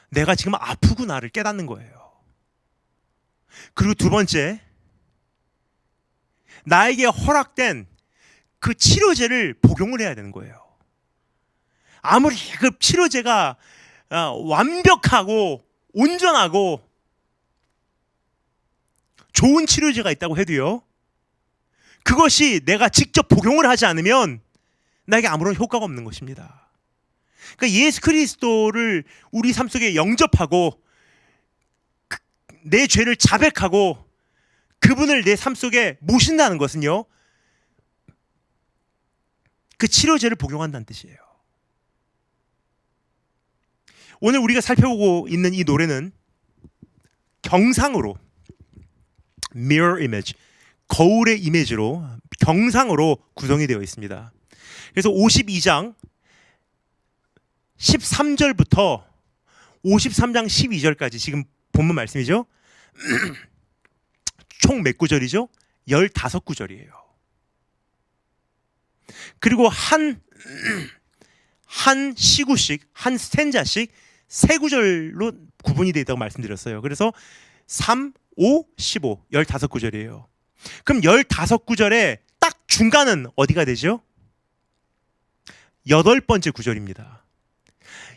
내가 지금 아프구나를 깨닫는 거예요. 그리고 두 번째, 나에게 허락된 그 치료제를 복용을 해야 되는 거예요. 아무리 그 치료제가 완벽하고 온전하고 좋은 치료제가 있다고 해도요, 그것이 내가 직접 복용을 하지 않으면 나에게 아무런 효과가 없는 것입니다. 그러니까 예수 그리스도를 우리 삶 속에 영접하고 내 죄를 자백하고 그분을 내 삶 속에 모신다는 것은요, 그 치료제를 복용한다는 뜻이에요. 오늘 우리가 살펴보고 있는 이 노래는 경상으로, mirror image, 거울의 이미지로, 경상으로 구성이 되어 있습니다. 그래서 52장 13절부터 53장 12절까지 지금 본문 말씀이죠. 총 몇 구절이죠? 15구절이에요. 그리고 한 시구씩, 한 스탠자씩 3구절로 구분이 되어 있다고 말씀드렸어요. 그래서 3, 5, 15, 15구절이에요. 그럼 15구절의 딱 중간은 어디가 되죠? 8번째 구절입니다.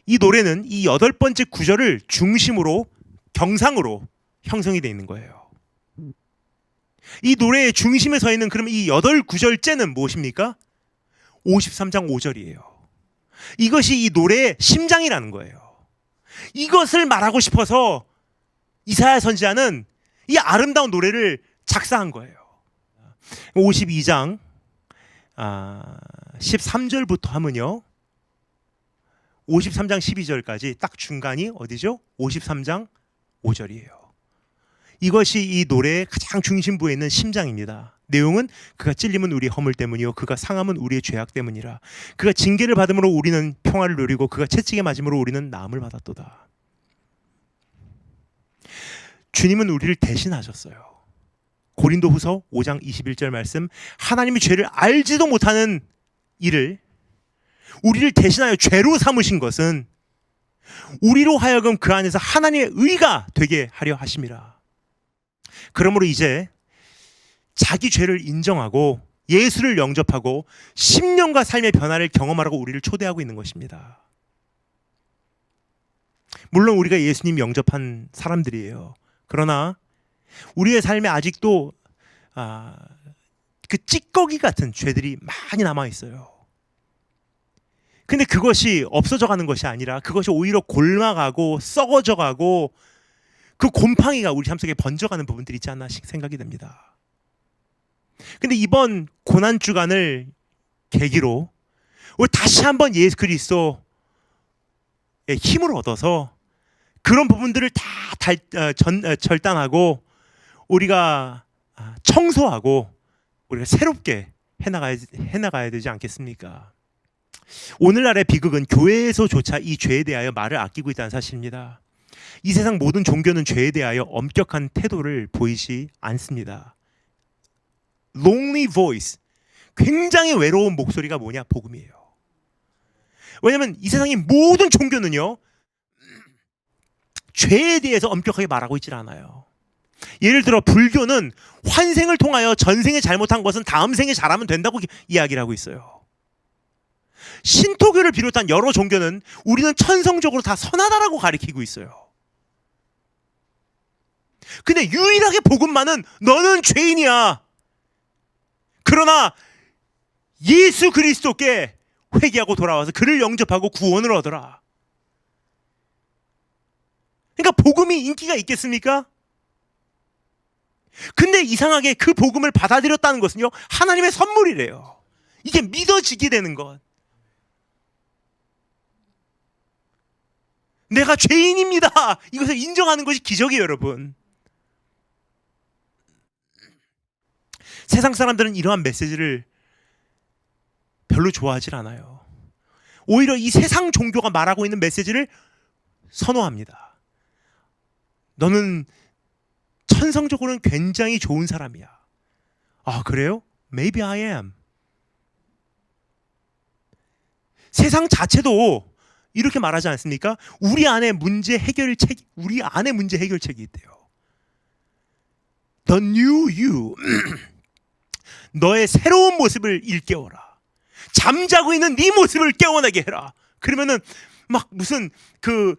이 노래는 이 8번째 구절을 중심으로 경상으로 형성이 되어 있는 거예요. 이 노래의 중심에 서 있는 그럼 이 8구절째는 무엇입니까? 53장 5절이에요. 이것이 이 노래의 심장이라는 거예요. 이것을 말하고 싶어서 이사야 선지자는 이 아름다운 노래를 작사한 거예요. 52장 13절부터 하면요, 53장 12절까지 딱 중간이 어디죠? 53장 5절이에요. 이것이 이 노래의 가장 중심부에 있는 심장입니다. 내용은 그가 찔림은 우리의 허물 때문이요 그가 상함은 우리의 죄악 때문이라. 그가 징계를 받음으로 우리는 평화를 누리고 그가 채찍에 맞음으로 우리는 나음을 받았도다. 주님은 우리를 대신하셨어요. 고린도후서 5장 21절 말씀, 하나님이 죄를 알지도 못하는 이를 우리를 대신하여 죄로 삼으신 것은 우리로 하여금 그 안에서 하나님의 의가 되게 하려 하심이라. 그러므로 이제 자기 죄를 인정하고 예수를 영접하고 10년과 삶의 변화를 경험하라고 우리를 초대하고 있는 것입니다. 물론 우리가 예수님 영접한 사람들이에요. 그러나 우리의 삶에 아직도 그 찌꺼기 같은 죄들이 많이 남아 있어요. 근데 그것이 없어져 가는 것이 아니라 그것이 오히려 골마가고 썩어져 가고 그 곰팡이가 우리 삶 속에 번져가는 부분들이 있지 않나 생각이 됩니다. 근데 이번 고난주간을 계기로 우리 다시 한번 예수 그리스도의 힘을 얻어서 그런 부분들을 다 절단하고 우리가 청소하고 우리가 새롭게 해나가야 되지 않겠습니까? 오늘날의 비극은 교회에서조차 이 죄에 대하여 말을 아끼고 있다는 사실입니다. 이 세상 모든 종교는 죄에 대하여 엄격한 태도를 보이지 않습니다. Lonely voice, 굉장히 외로운 목소리가 뭐냐? 복음이에요. 왜냐하면 이 세상의 모든 종교는요, 죄에 대해서 엄격하게 말하고 있질 않아요. 예를 들어 불교는 환생을 통하여 전생에 잘못한 것은 다음 생에 잘하면 된다고 이야기를 하고 있어요. 신토교를 비롯한 여러 종교는 우리는 천성적으로 다 선하다라고 가리키고 있어요. 근데 유일하게 복음만은 너는 죄인이야. 그러나 예수 그리스도께 회개하고 돌아와서 그를 영접하고 구원을 얻어라. 그러니까 복음이 인기가 있겠습니까? 근데 이상하게 그 복음을 받아들였다는 것은요, 하나님의 선물이래요. 이게 믿어지게 되는 것. 내가 죄인입니다. 이것을 인정하는 것이 기적이에요, 여러분. 세상 사람들은 이러한 메시지를 별로 좋아하질 않아요. 오히려 이 세상 종교가 말하고 있는 메시지를 선호합니다. 너는 천성적으로는 굉장히 좋은 사람이야. 아, 그래요? Maybe I am. 세상 자체도 이렇게 말하지 않습니까? 우리 안에 문제 해결책이 있대요. The new you. 너의 새로운 모습을 일깨워라. 잠자고 있는 네 모습을 깨어나게 해라. 그러면은 막 무슨 그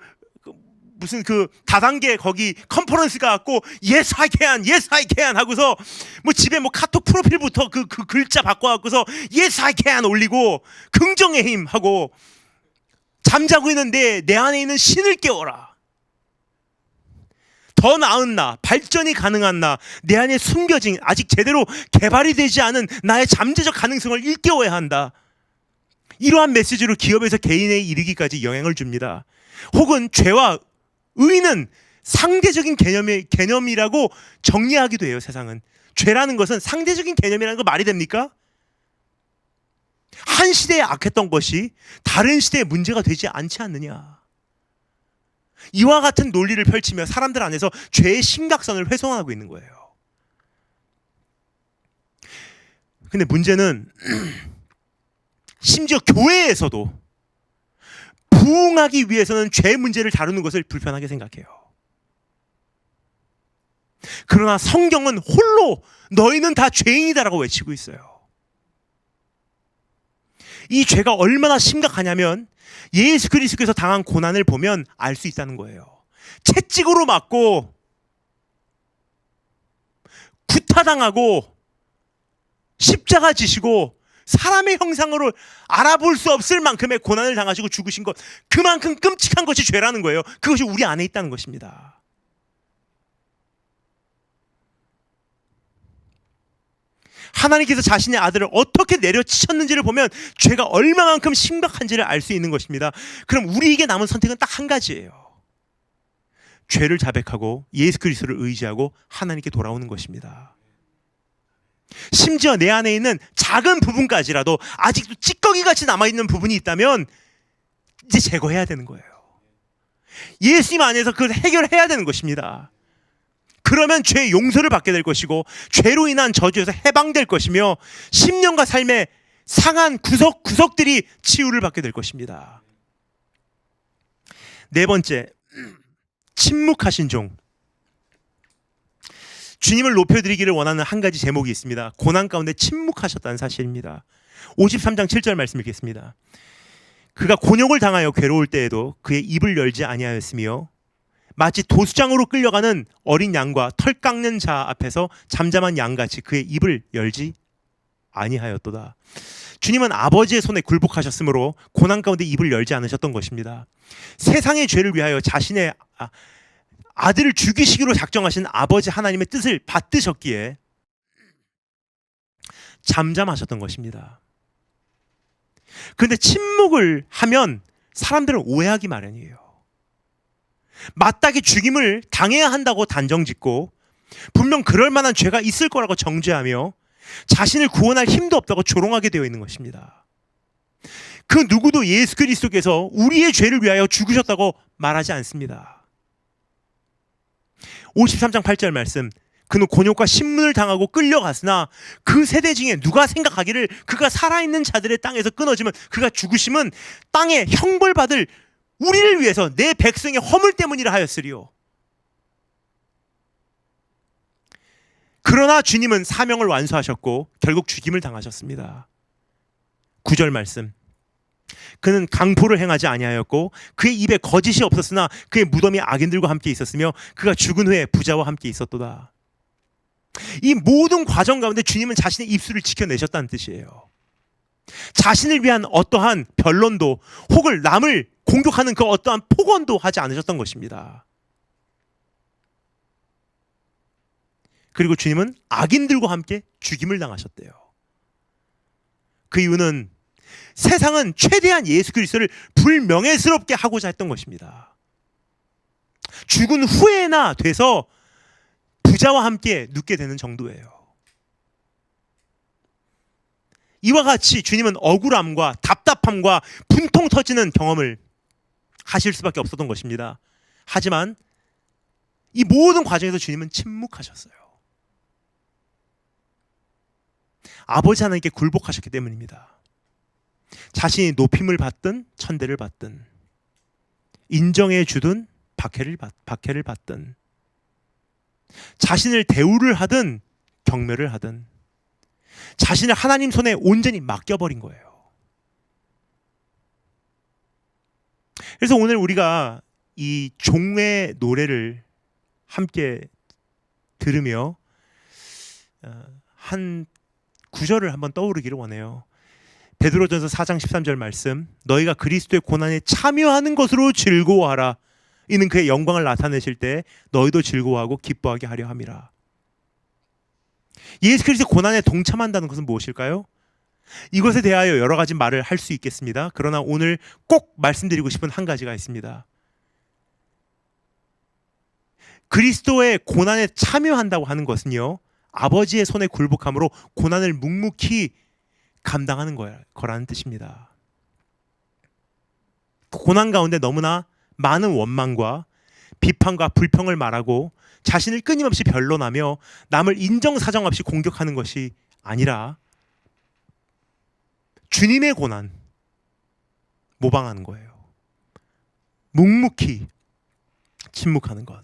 다단계 거기 컨퍼런스 가갖고 yes I can, yes I can 하고서 뭐 집에 뭐 카톡 프로필부터 그 글자 바꿔갖고서 yes I can 올리고 긍정의 힘 하고 잠자고 있는데 내 안에 있는 신을 깨워라. 더 나은 나, 발전이 가능한 나, 내 안에 숨겨진 아직 제대로 개발이 되지 않은 나의 잠재적 가능성을 일깨워야 한다. 이러한 메시지로 기업에서 개인에 이르기까지 영향을 줍니다. 혹은 죄와 의는 상대적인 개념이라고 정리하기도 해요. 세상은 죄라는 것은 상대적인 개념이라는 거 말이 됩니까? 한 시대에 악했던 것이 다른 시대에 문제가 되지 않지 않느냐. 이와 같은 논리를 펼치며 사람들 안에서 죄의 심각성을 훼손하고 있는 거예요. 근데 문제는 심지어 교회에서도 부흥하기 위해서는 죄 문제를 다루는 것을 불편하게 생각해요. 그러나 성경은 홀로 너희는 다 죄인이다라고 외치고 있어요. 이 죄가 얼마나 심각하냐면 예수 그리스도께서 당한 고난을 보면 알 수 있다는 거예요. 채찍으로 맞고 구타당하고 십자가 지시고 사람의 형상으로 알아볼 수 없을 만큼의 고난을 당하시고 죽으신 것, 그만큼 끔찍한 것이 죄라는 거예요. 그것이 우리 안에 있다는 것입니다. 하나님께서 자신의 아들을 어떻게 내려치셨는지를 보면 죄가 얼마만큼 심각한지를 알 수 있는 것입니다. 그럼 우리에게 남은 선택은 딱 한 가지예요. 죄를 자백하고 예수 그리스도를 의지하고 하나님께 돌아오는 것입니다. 심지어 내 안에 있는 작은 부분까지라도 아직도 찌꺼기같이 남아있는 부분이 있다면 이제 제거해야 되는 거예요. 예수님 안에서 그걸 해결해야 되는 것입니다. 그러면 죄의 용서를 받게 될 것이고 죄로 인한 저주에서 해방될 것이며 10년과 삶의 상한 구석들이 치유를 받게 될 것입니다. 네 번째, 침묵하신 종. 주님을 높여드리기를 원하는 한 가지 제목이 있습니다. 고난 가운데 침묵하셨다는 사실입니다. 53장 7절 말씀 읽겠습니다. 그가 곤욕을 당하여 괴로울 때에도 그의 입을 열지 아니하였으며 마치 도수장으로 끌려가는 어린 양과 털 깎는 자 앞에서 잠잠한 양같이 그의 입을 열지 아니하였도다. 주님은 아버지의 손에 굴복하셨으므로 고난 가운데 입을 열지 않으셨던 것입니다. 세상의 죄를 위하여 자신의 아들을 죽이시기로 작정하신 아버지 하나님의 뜻을 받드셨기에 잠잠하셨던 것입니다. 그런데 침묵을 하면 사람들은 오해하기 마련이에요. 마땅히 죽임을 당해야 한다고 단정짓고 분명 그럴 만한 죄가 있을 거라고 정죄하며 자신을 구원할 힘도 없다고 조롱하게 되어 있는 것입니다. 그 누구도 예수 그리스도께서 우리의 죄를 위하여 죽으셨다고 말하지 않습니다. 53장 8절 말씀, 그는 곤욕과 신문을 당하고 끌려갔으나 그 세대 중에 누가 생각하기를 그가 살아있는 자들의 땅에서 끊어지면 그가 죽으심은 땅에 형벌받을 우리를 위해서 내 백성의 허물 때문이라 하였으리요. 그러나 주님은 사명을 완수하셨고 결국 죽임을 당하셨습니다. 9절 말씀, 그는 강포를 행하지 아니하였고 그의 입에 거짓이 없었으나 그의 무덤이 악인들과 함께 있었으며 그가 죽은 후에 부자와 함께 있었도다. 이 모든 과정 가운데 주님은 자신의 입술을 지켜내셨다는 뜻이에요. 자신을 위한 어떠한 변론도 혹은 남을 공격하는 그 어떠한 폭언도 하지 않으셨던 것입니다. 그리고 주님은 악인들과 함께 죽임을 당하셨대요. 그 이유는 세상은 최대한 예수 그리스도를 불명예스럽게 하고자 했던 것입니다. 죽은 후에나 돼서 부자와 함께 눕게 되는 정도예요. 이와 같이 주님은 억울함과 답답함과 분통 터지는 경험을 하실 수밖에 없었던 것입니다. 하지만 이 모든 과정에서 주님은 침묵하셨어요. 아버지 하나님께 굴복하셨기 때문입니다. 자신이 높임을 받든 천대를 받든 인정해 주든 박해를 받든 자신을 대우를 하든 경멸을 하든 자신을 하나님 손에 온전히 맡겨버린 거예요. 그래서 오늘 우리가 이 종의 노래를 함께 들으며 한 구절을 한번 떠오르기를 원해요. 베드로전서 4장 13절 말씀, 너희가 그리스도의 고난에 참여하는 것으로 즐거워하라. 이는 그의 영광을 나타내실 때 너희도 즐거워하고 기뻐하게 하려 함이라. 예수 그리스도의 고난에 동참한다는 것은 무엇일까요? 이것에 대하여 여러 가지 말을 할 수 있겠습니다. 그러나 오늘 꼭 말씀드리고 싶은 한 가지가 있습니다. 그리스도의 고난에 참여한다고 하는 것은요, 아버지의 손에 굴복함으로 고난을 묵묵히 감당하는 거라는 뜻입니다. 고난 가운데 너무나 많은 원망과 비판과 불평을 말하고 자신을 끊임없이 변론하며 남을 인정사정 없이 공격하는 것이 아니라 주님의 고난 모방하는 거예요. 묵묵히 침묵하는 것.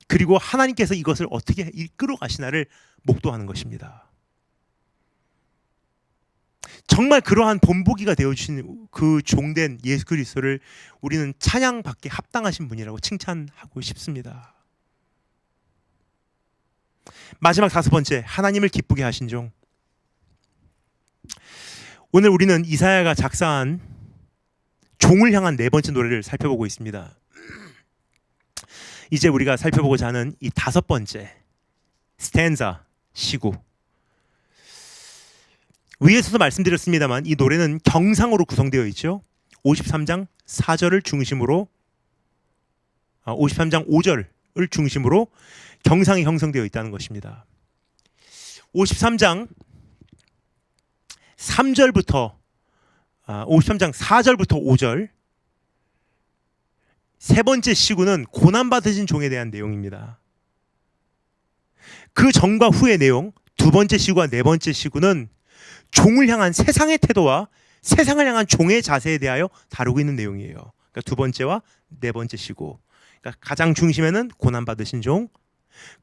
그리고 하나님께서 이것을 어떻게 이끌어 가시나를 목도하는 것입니다. 정말 그러한 본보기가 되어주신 그 종된 예수 그리스도를 우리는 찬양받게 합당하신 분이라고 칭찬하고 싶습니다. 마지막 다섯 번째, 하나님을 기쁘게 하신 종. 오늘 우리는 이사야가 작사한 종을 향한 네 번째 노래를 살펴보고 있습니다. 이제 우리가 살펴보고자 하는 이 다섯 번째 스탠자, 시구. 위에서도 말씀드렸습니다만 이 노래는 경상으로 구성되어 있죠. 53장 4절을 중심으로 53장 5절을 중심으로 경상이 형성되어 있다는 것입니다. 53장 3절부터 53장 4절부터 5절 세 번째 시구는 고난받으신 종에 대한 내용입니다. 그 전과 후의 내용, 두 번째 시구와 네 번째 시구는 종을 향한 세상의 태도와 세상을 향한 종의 자세에 대하여 다루고 있는 내용이에요. 그러니까 두 번째와 네 번째 시구. 그러니까 가장 중심에는 고난받으신 종,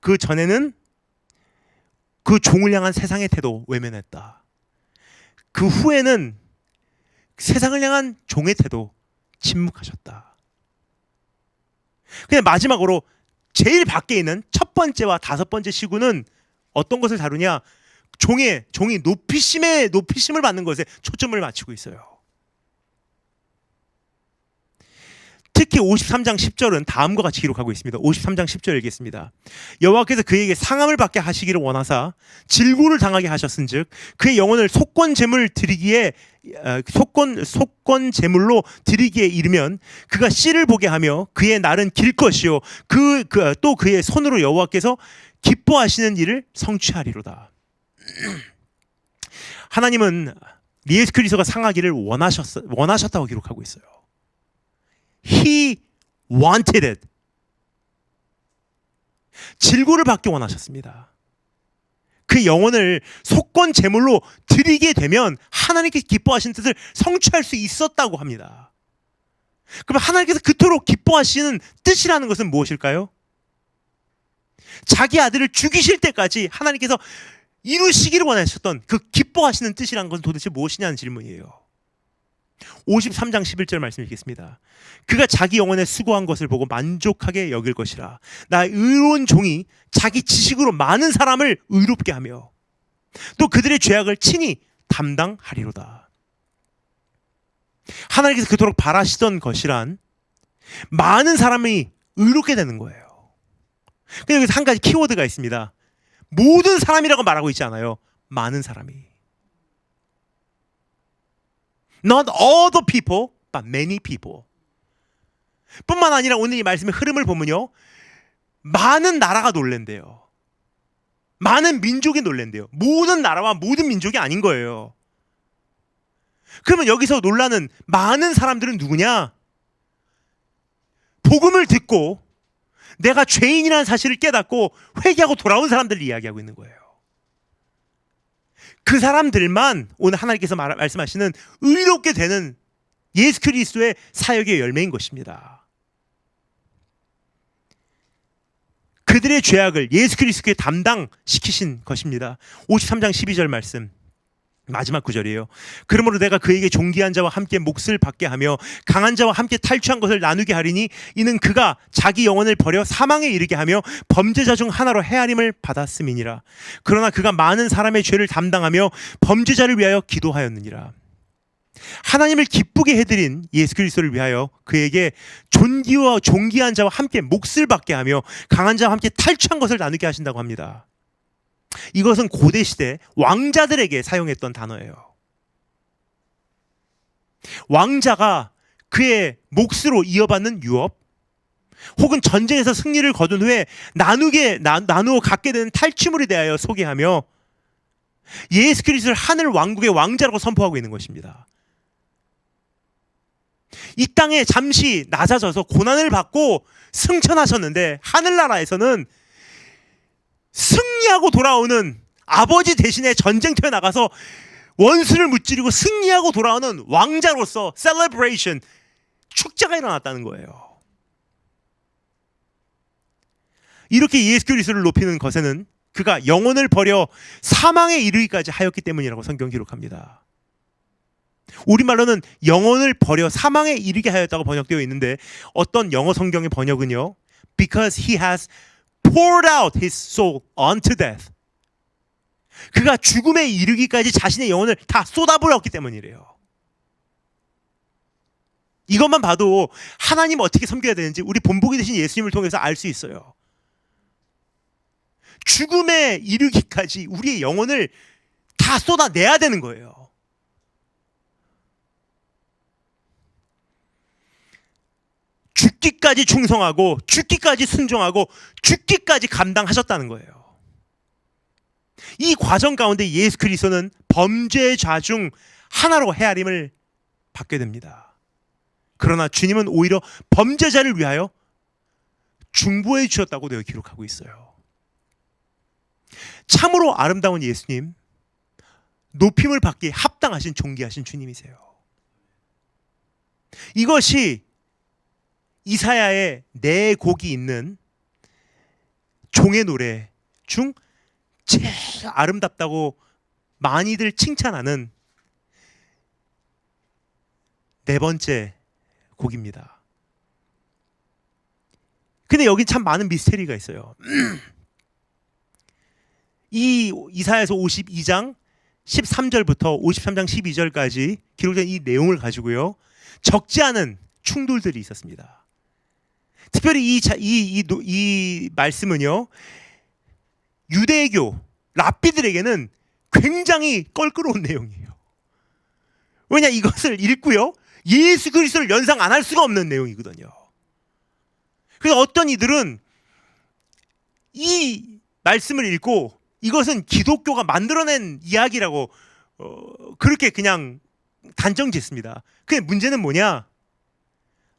그 전에는 그 종을 향한 세상의 태도 외면했다. 그 후에는 세상을 향한 종의 태도 침묵하셨다. 그냥 마지막으로 제일 밖에 있는 첫 번째와 다섯 번째 시구는 어떤 것을 다루냐? 종이 높이심을 받는 것에 초점을 맞추고 있어요. 특히 53장 10절은 다음과 같이 기록하고 있습니다. 53장 10절 읽겠습니다. 여호와께서 그에게 상함을 받게 하시기를 원하사 질고를 당하게 하셨은즉 그의 영혼을 속건 제물로 드리기에 이르면 그가 씨를 보게 하며 그의 날은 길 것이요 또 그의 손으로 여호와께서 기뻐하시는 일을 성취하리로다. 하나님은 예수 그리스도가 상하기를 원하셨다고 기록하고 있어요. He wanted it. 질고를 받기 원하셨습니다. 그 영혼을 속건 제물로 드리게 되면 하나님께서 기뻐하시는 뜻을 성취할 수 있었다고 합니다. 그럼 하나님께서 그토록 기뻐하시는 뜻이라는 것은 무엇일까요? 자기 아들을 죽이실 때까지 하나님께서 이루시기를 원하셨던 그 기뻐하시는 뜻이라는 것은 도대체 무엇이냐는 질문이에요. 53장 11절 말씀 읽겠습니다. 그가 자기 영혼에 수고한 것을 보고 만족하게 여길 것이라. 나의 의로운 종이 자기 지식으로 많은 사람을 의롭게 하며 또 그들의 죄악을 친히 담당하리로다. 하나님께서 그토록 바라시던 것이란 많은 사람이 의롭게 되는 거예요. 근데 여기서 한 가지 키워드가 있습니다. 모든 사람이라고 말하고 있지 않아요. 많은 사람이. Not all the people, but many people. 뿐만 아니라 오늘 이 말씀의 흐름을 보면요. 많은 나라가 놀랜대요. 많은 민족이 놀랜대요. 모든 나라와 모든 민족이 아닌 거예요. 그러면 여기서 놀라는 많은 사람들은 누구냐? 복음을 듣고 내가 죄인이라는 사실을 깨닫고 회개하고 돌아온 사람들을 이야기하고 있는 거예요. 그 사람들만 오늘 하나님께서 말씀하시는 의롭게 되는 예수 그리스도의 사역의 열매인 것입니다. 그들의 죄악을 예수 그리스도께 담당시키신 것입니다. 53장 12절 말씀 마지막 구절이에요. 그러므로 내가 그에게 존귀한 자와 함께 몫을 받게 하며 강한 자와 함께 탈취한 것을 나누게 하리니 이는 그가 자기 영혼을 버려 사망에 이르게 하며 범죄자 중 하나로 헤아림을 받았음이니라. 그러나 그가 많은 사람의 죄를 담당하며 범죄자를 위하여 기도하였느니라. 하나님을 기쁘게 해드린 예수 그리스도를 위하여 그에게 존귀와 존귀한 자와 함께 몫을 받게 하며 강한 자와 함께 탈취한 것을 나누게 하신다고 합니다. 이것은 고대 시대 왕자들에게 사용했던 단어예요. 왕자가 그의 몫으로 이어받는 유업 혹은 전쟁에서 승리를 거둔 후에 나누어 갖게 되는 탈취물에 대하여 소개하며 예수 그리스도를 하늘 왕국의 왕자라고 선포하고 있는 것입니다. 이 땅에 잠시 낮아져서 고난을 받고 승천하셨는데 하늘나라에서는 승리하고 돌아오는 아버지 대신에 전쟁터에 나가서 원수를 무찌르고 승리하고 돌아오는 왕자로서 셀러브레이션, 축제가 일어났다는 거예요. 이렇게 예수 그리스도를 높이는 것에는 그가 영혼을 버려 사망에 이르기까지 하였기 때문이라고 성경 기록합니다. 우리말로는 영혼을 버려 사망에 이르게 하였다고 번역되어 있는데 어떤 영어 성경의 번역은요, because he has poured out his soul unto death. 그가 죽음에 이르기까지 자신의 영혼을 다 쏟아부었기 때문이래요. 이것만 봐도 하나님 어떻게 섬겨야 되는지 우리 본보기 되신 예수님을 통해서 알 수 있어요. 죽음에 이르기까지 우리의 영혼을 다 쏟아내야 되는 거예요. 죽기까지 충성하고 죽기까지 순종하고 죽기까지 감당하셨다는 거예요. 이 과정 가운데 예수 그리스도는 범죄자 중 하나로 헤아림을 받게 됩니다. 그러나 주님은 오히려 범죄자를 위하여 중보해 주셨다고 내가 기록하고 있어요. 참으로 아름다운 예수님, 높임을 받기에 합당하신 존귀하신 주님이세요. 이것이 이사야의 네 곡이 있는 종의 노래 중 제일 아름답다고 많이들 칭찬하는 네 번째 곡입니다. 근데 여긴 참 많은 미스테리가 있어요. 이 이사야서 52장 13절부터 53장 12절까지 기록된 이 내용을 가지고요, 적지 않은 충돌들이 있었습니다. 특별히 이 말씀은요, 유대교 랍비들에게는 굉장히 껄끄러운 내용이에요. 왜냐, 이것을 읽고요, 예수 그리스도를 연상 안 할 수가 없는 내용이거든요. 그래서 어떤 이들은 이 말씀을 읽고 이것은 기독교가 만들어낸 이야기라고 그렇게 그냥 단정 짓습니다. 근데 문제는 뭐냐?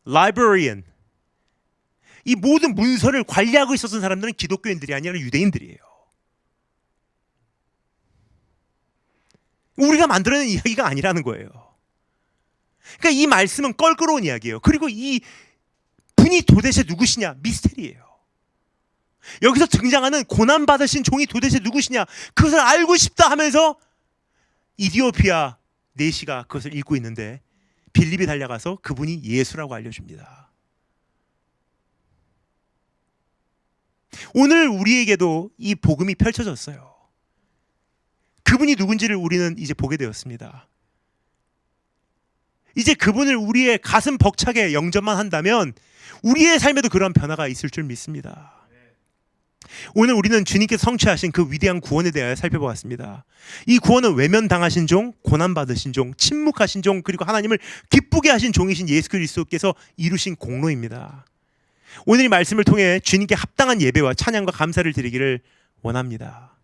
librarian, 이 모든 문서를 관리하고 있었던 사람들은 기독교인들이 아니라 유대인들이에요. 우리가 만들어낸 이야기가 아니라는 거예요. 그러니까 이 말씀은 껄끄러운 이야기예요. 그리고 이 분이 도대체 누구시냐? 미스테리예요. 여기서 등장하는 고난받으신 종이 도대체 누구시냐? 그것을 알고 싶다 하면서 이디오피아 내시가 그것을 읽고 있는데 빌립이 달려가서 그분이 예수라고 알려줍니다. 오늘 우리에게도 이 복음이 펼쳐졌어요. 그분이 누군지를 우리는 이제 보게 되었습니다. 이제 그분을 우리의 가슴 벅차게 영접만 한다면 우리의 삶에도 그런 변화가 있을 줄 믿습니다. 오늘 우리는 주님께서 성취하신 그 위대한 구원에 대하여 살펴보았습니다. 이 구원은 외면당하신 종, 고난받으신 종, 침묵하신 종, 그리고 하나님을 기쁘게 하신 종이신 예수 그리스도께서 이루신 공로입니다. 오늘 이 말씀을 통해 주님께 합당한 예배와 찬양과 감사를 드리기를 원합니다.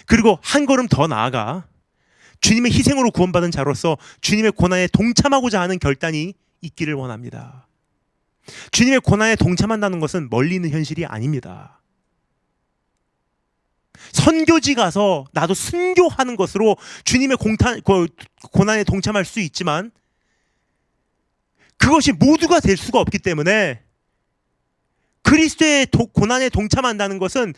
그리고 한 걸음 더 나아가 주님의 희생으로 구원받은 자로서 주님의 고난에 동참하고자 하는 결단이 있기를 원합니다. 주님의 고난에 동참한다는 것은 멀리 있는 현실이 아닙니다. 선교지 가서 나도 순교하는 것으로 주님의 고난에 동참할 수 있지만 그것이 모두가 될 수가 없기 때문에 그리스도의 고난에 동참한다는 것은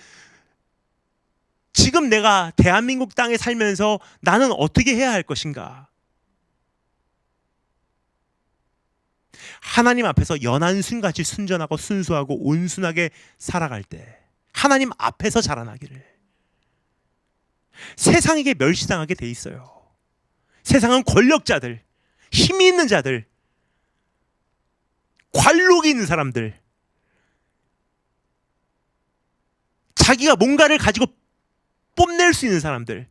지금 내가 대한민국 땅에 살면서 나는 어떻게 해야 할 것인가? 하나님 앞에서 연한순같이 순전하고 순수하고 온순하게 살아갈 때 하나님 앞에서 자라나기를. 세상에게 멸시당하게 돼 있어요. 세상은 권력자들, 힘이 있는 자들, 관록이 있는 사람들, 자기가 뭔가를 가지고 뽐낼 수 있는 사람들,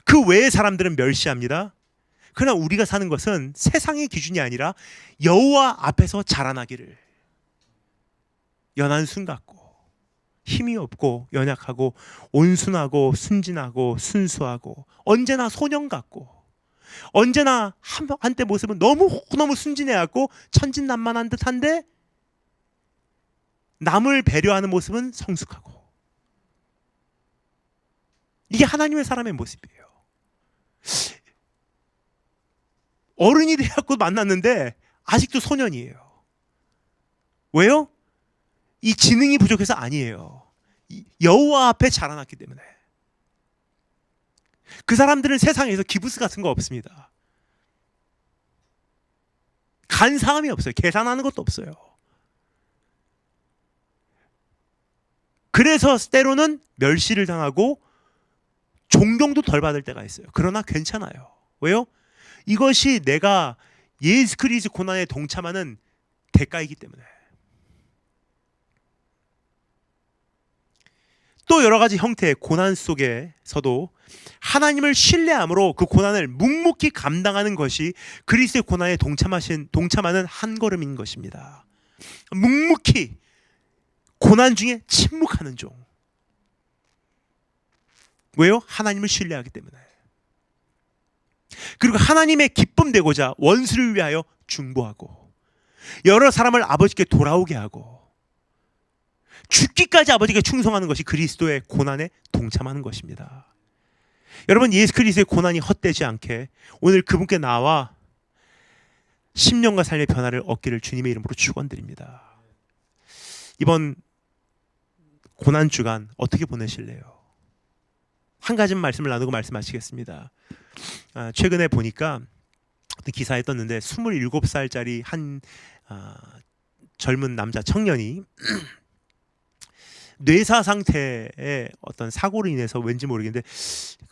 그 외의 사람들은 멸시합니다. 그러나 우리가 사는 것은 세상의 기준이 아니라 여호와 앞에서 자라나기를. 연한순 같고 힘이 없고 연약하고 온순하고 순진하고 순수하고 언제나 소년 같고 언제나 한때 모습은 너무 순진해갖고 천진난만한 듯한데 남을 배려하는 모습은 성숙하고. 이게 하나님의 사람의 모습이에요. 어른이 돼갖고 만났는데 아직도 소년이에요. 왜요? 이 지능이 부족해서 아니에요. 여호와 앞에 자라났기 때문에. 그 사람들은 세상에서 기부스 같은 거 없습니다. 간사함이 없어요. 계산하는 것도 없어요. 그래서 때로는 멸시를 당하고 존경도 덜 받을 때가 있어요. 그러나 괜찮아요. 왜요? 이것이 내가 예수 그리스도 고난에 동참하는 대가이기 때문에. 또 여러 가지 형태의 고난 속에서도 하나님을 신뢰함으로 그 고난을 묵묵히 감당하는 것이 그리스도의 고난에 동참하는 한 걸음인 것입니다. 묵묵히 고난 중에 침묵하는 종. 왜요? 하나님을 신뢰하기 때문에. 그리고 하나님의 기쁨 되고자 원수를 위하여 중보하고 여러 사람을 아버지께 돌아오게 하고 죽기까지 아버지께 충성하는 것이 그리스도의 고난에 동참하는 것입니다. 여러분, 예수 그리스도의 고난이 헛되지 않게 오늘 그분께 나와 10년과 삶의 변화를 얻기를 주님의 이름으로 축원드립니다. 이번 고난 주간 어떻게 보내실래요? 한 가지 말씀을 나누고 말씀하시겠습니다. 최근에 보니까 어떤 기사에 떴는데 27살짜리 한 젊은 남자 청년이 뇌사 상태의 어떤 사고로 인해서 왠지 모르겠는데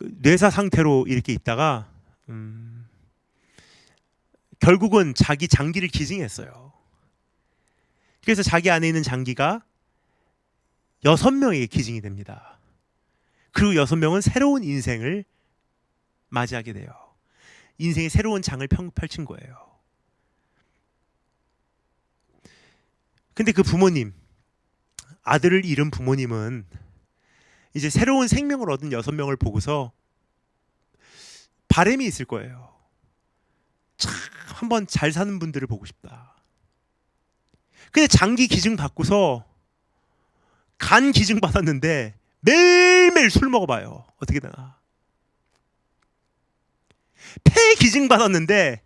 뇌사 상태로 이렇게 있다가 결국은 자기 장기를 기증했어요. 그래서 자기 안에 있는 장기가 6명에게 기증이 됩니다. 그리고 6명은 새로운 인생을 맞이하게 돼요. 인생의 새로운 장을 펼친 거예요. 근데 그 부모님, 아들을 잃은 부모님은 이제 새로운 생명을 얻은 6명을 보고서 바람이 있을 거예요. 참 한번 잘 사는 분들을 보고 싶다. 근데 장기 기증 받고서 간 기증 받았는데 매일매일 술 먹어봐요. 어떻게 되나. 폐 기증 받았는데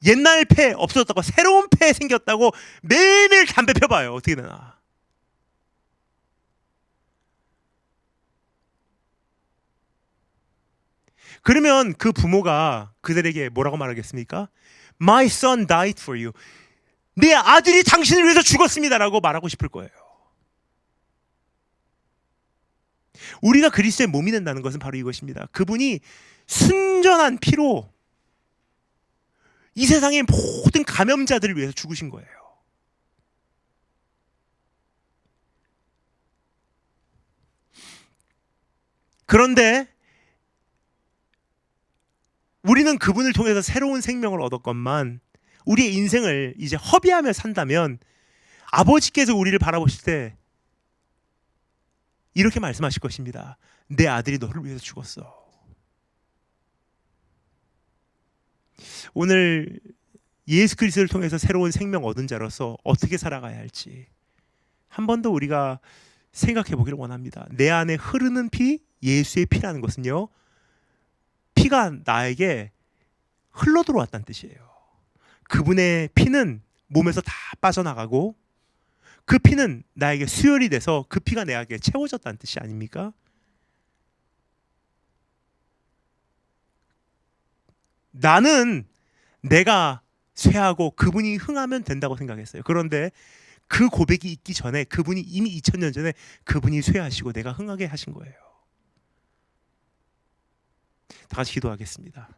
옛날 폐 없어졌다고 새로운 폐 생겼다고 매일매일 담배 펴봐요. 어떻게 되나. 그러면 그 부모가 그들에게 뭐라고 말하겠습니까? My son died for you. 내 아들이 당신을 위해서 죽었습니다라고 말하고 싶을 거예요. 우리가 그리스도의 몸이 된다는 것은 바로 이것입니다. 그분이 순전한 피로 이 세상의 모든 감염자들을 위해서 죽으신 거예요. 그런데 우리는 그분을 통해서 새로운 생명을 얻었건만 우리의 인생을 이제 허비하며 산다면 아버지께서 우리를 바라보실 때 이렇게 말씀하실 것입니다. 내 아들이 너를 위해서 죽었어. 오늘 예수 그리스도를 통해서 새로운 생명 얻은 자로서 어떻게 살아가야 할지 한 번 더 우리가 생각해 보기를 원합니다. 내 안에 흐르는 피, 예수의 피라는 것은요, 피가 나에게 흘러 들어왔다는 뜻이에요. 그분의 피는 몸에서 다 빠져나가고 그 피는 나에게 수혈이 돼서 그 피가 내게 채워졌다는 뜻이 아닙니까? 나는 내가 쇠하고 그분이 흥하면 된다고 생각했어요. 그런데 그 고백이 있기 전에 그분이 이미 2000년 전에 그분이 쇠하시고 내가 흥하게 하신 거예요. 다 같이 기도하겠습니다.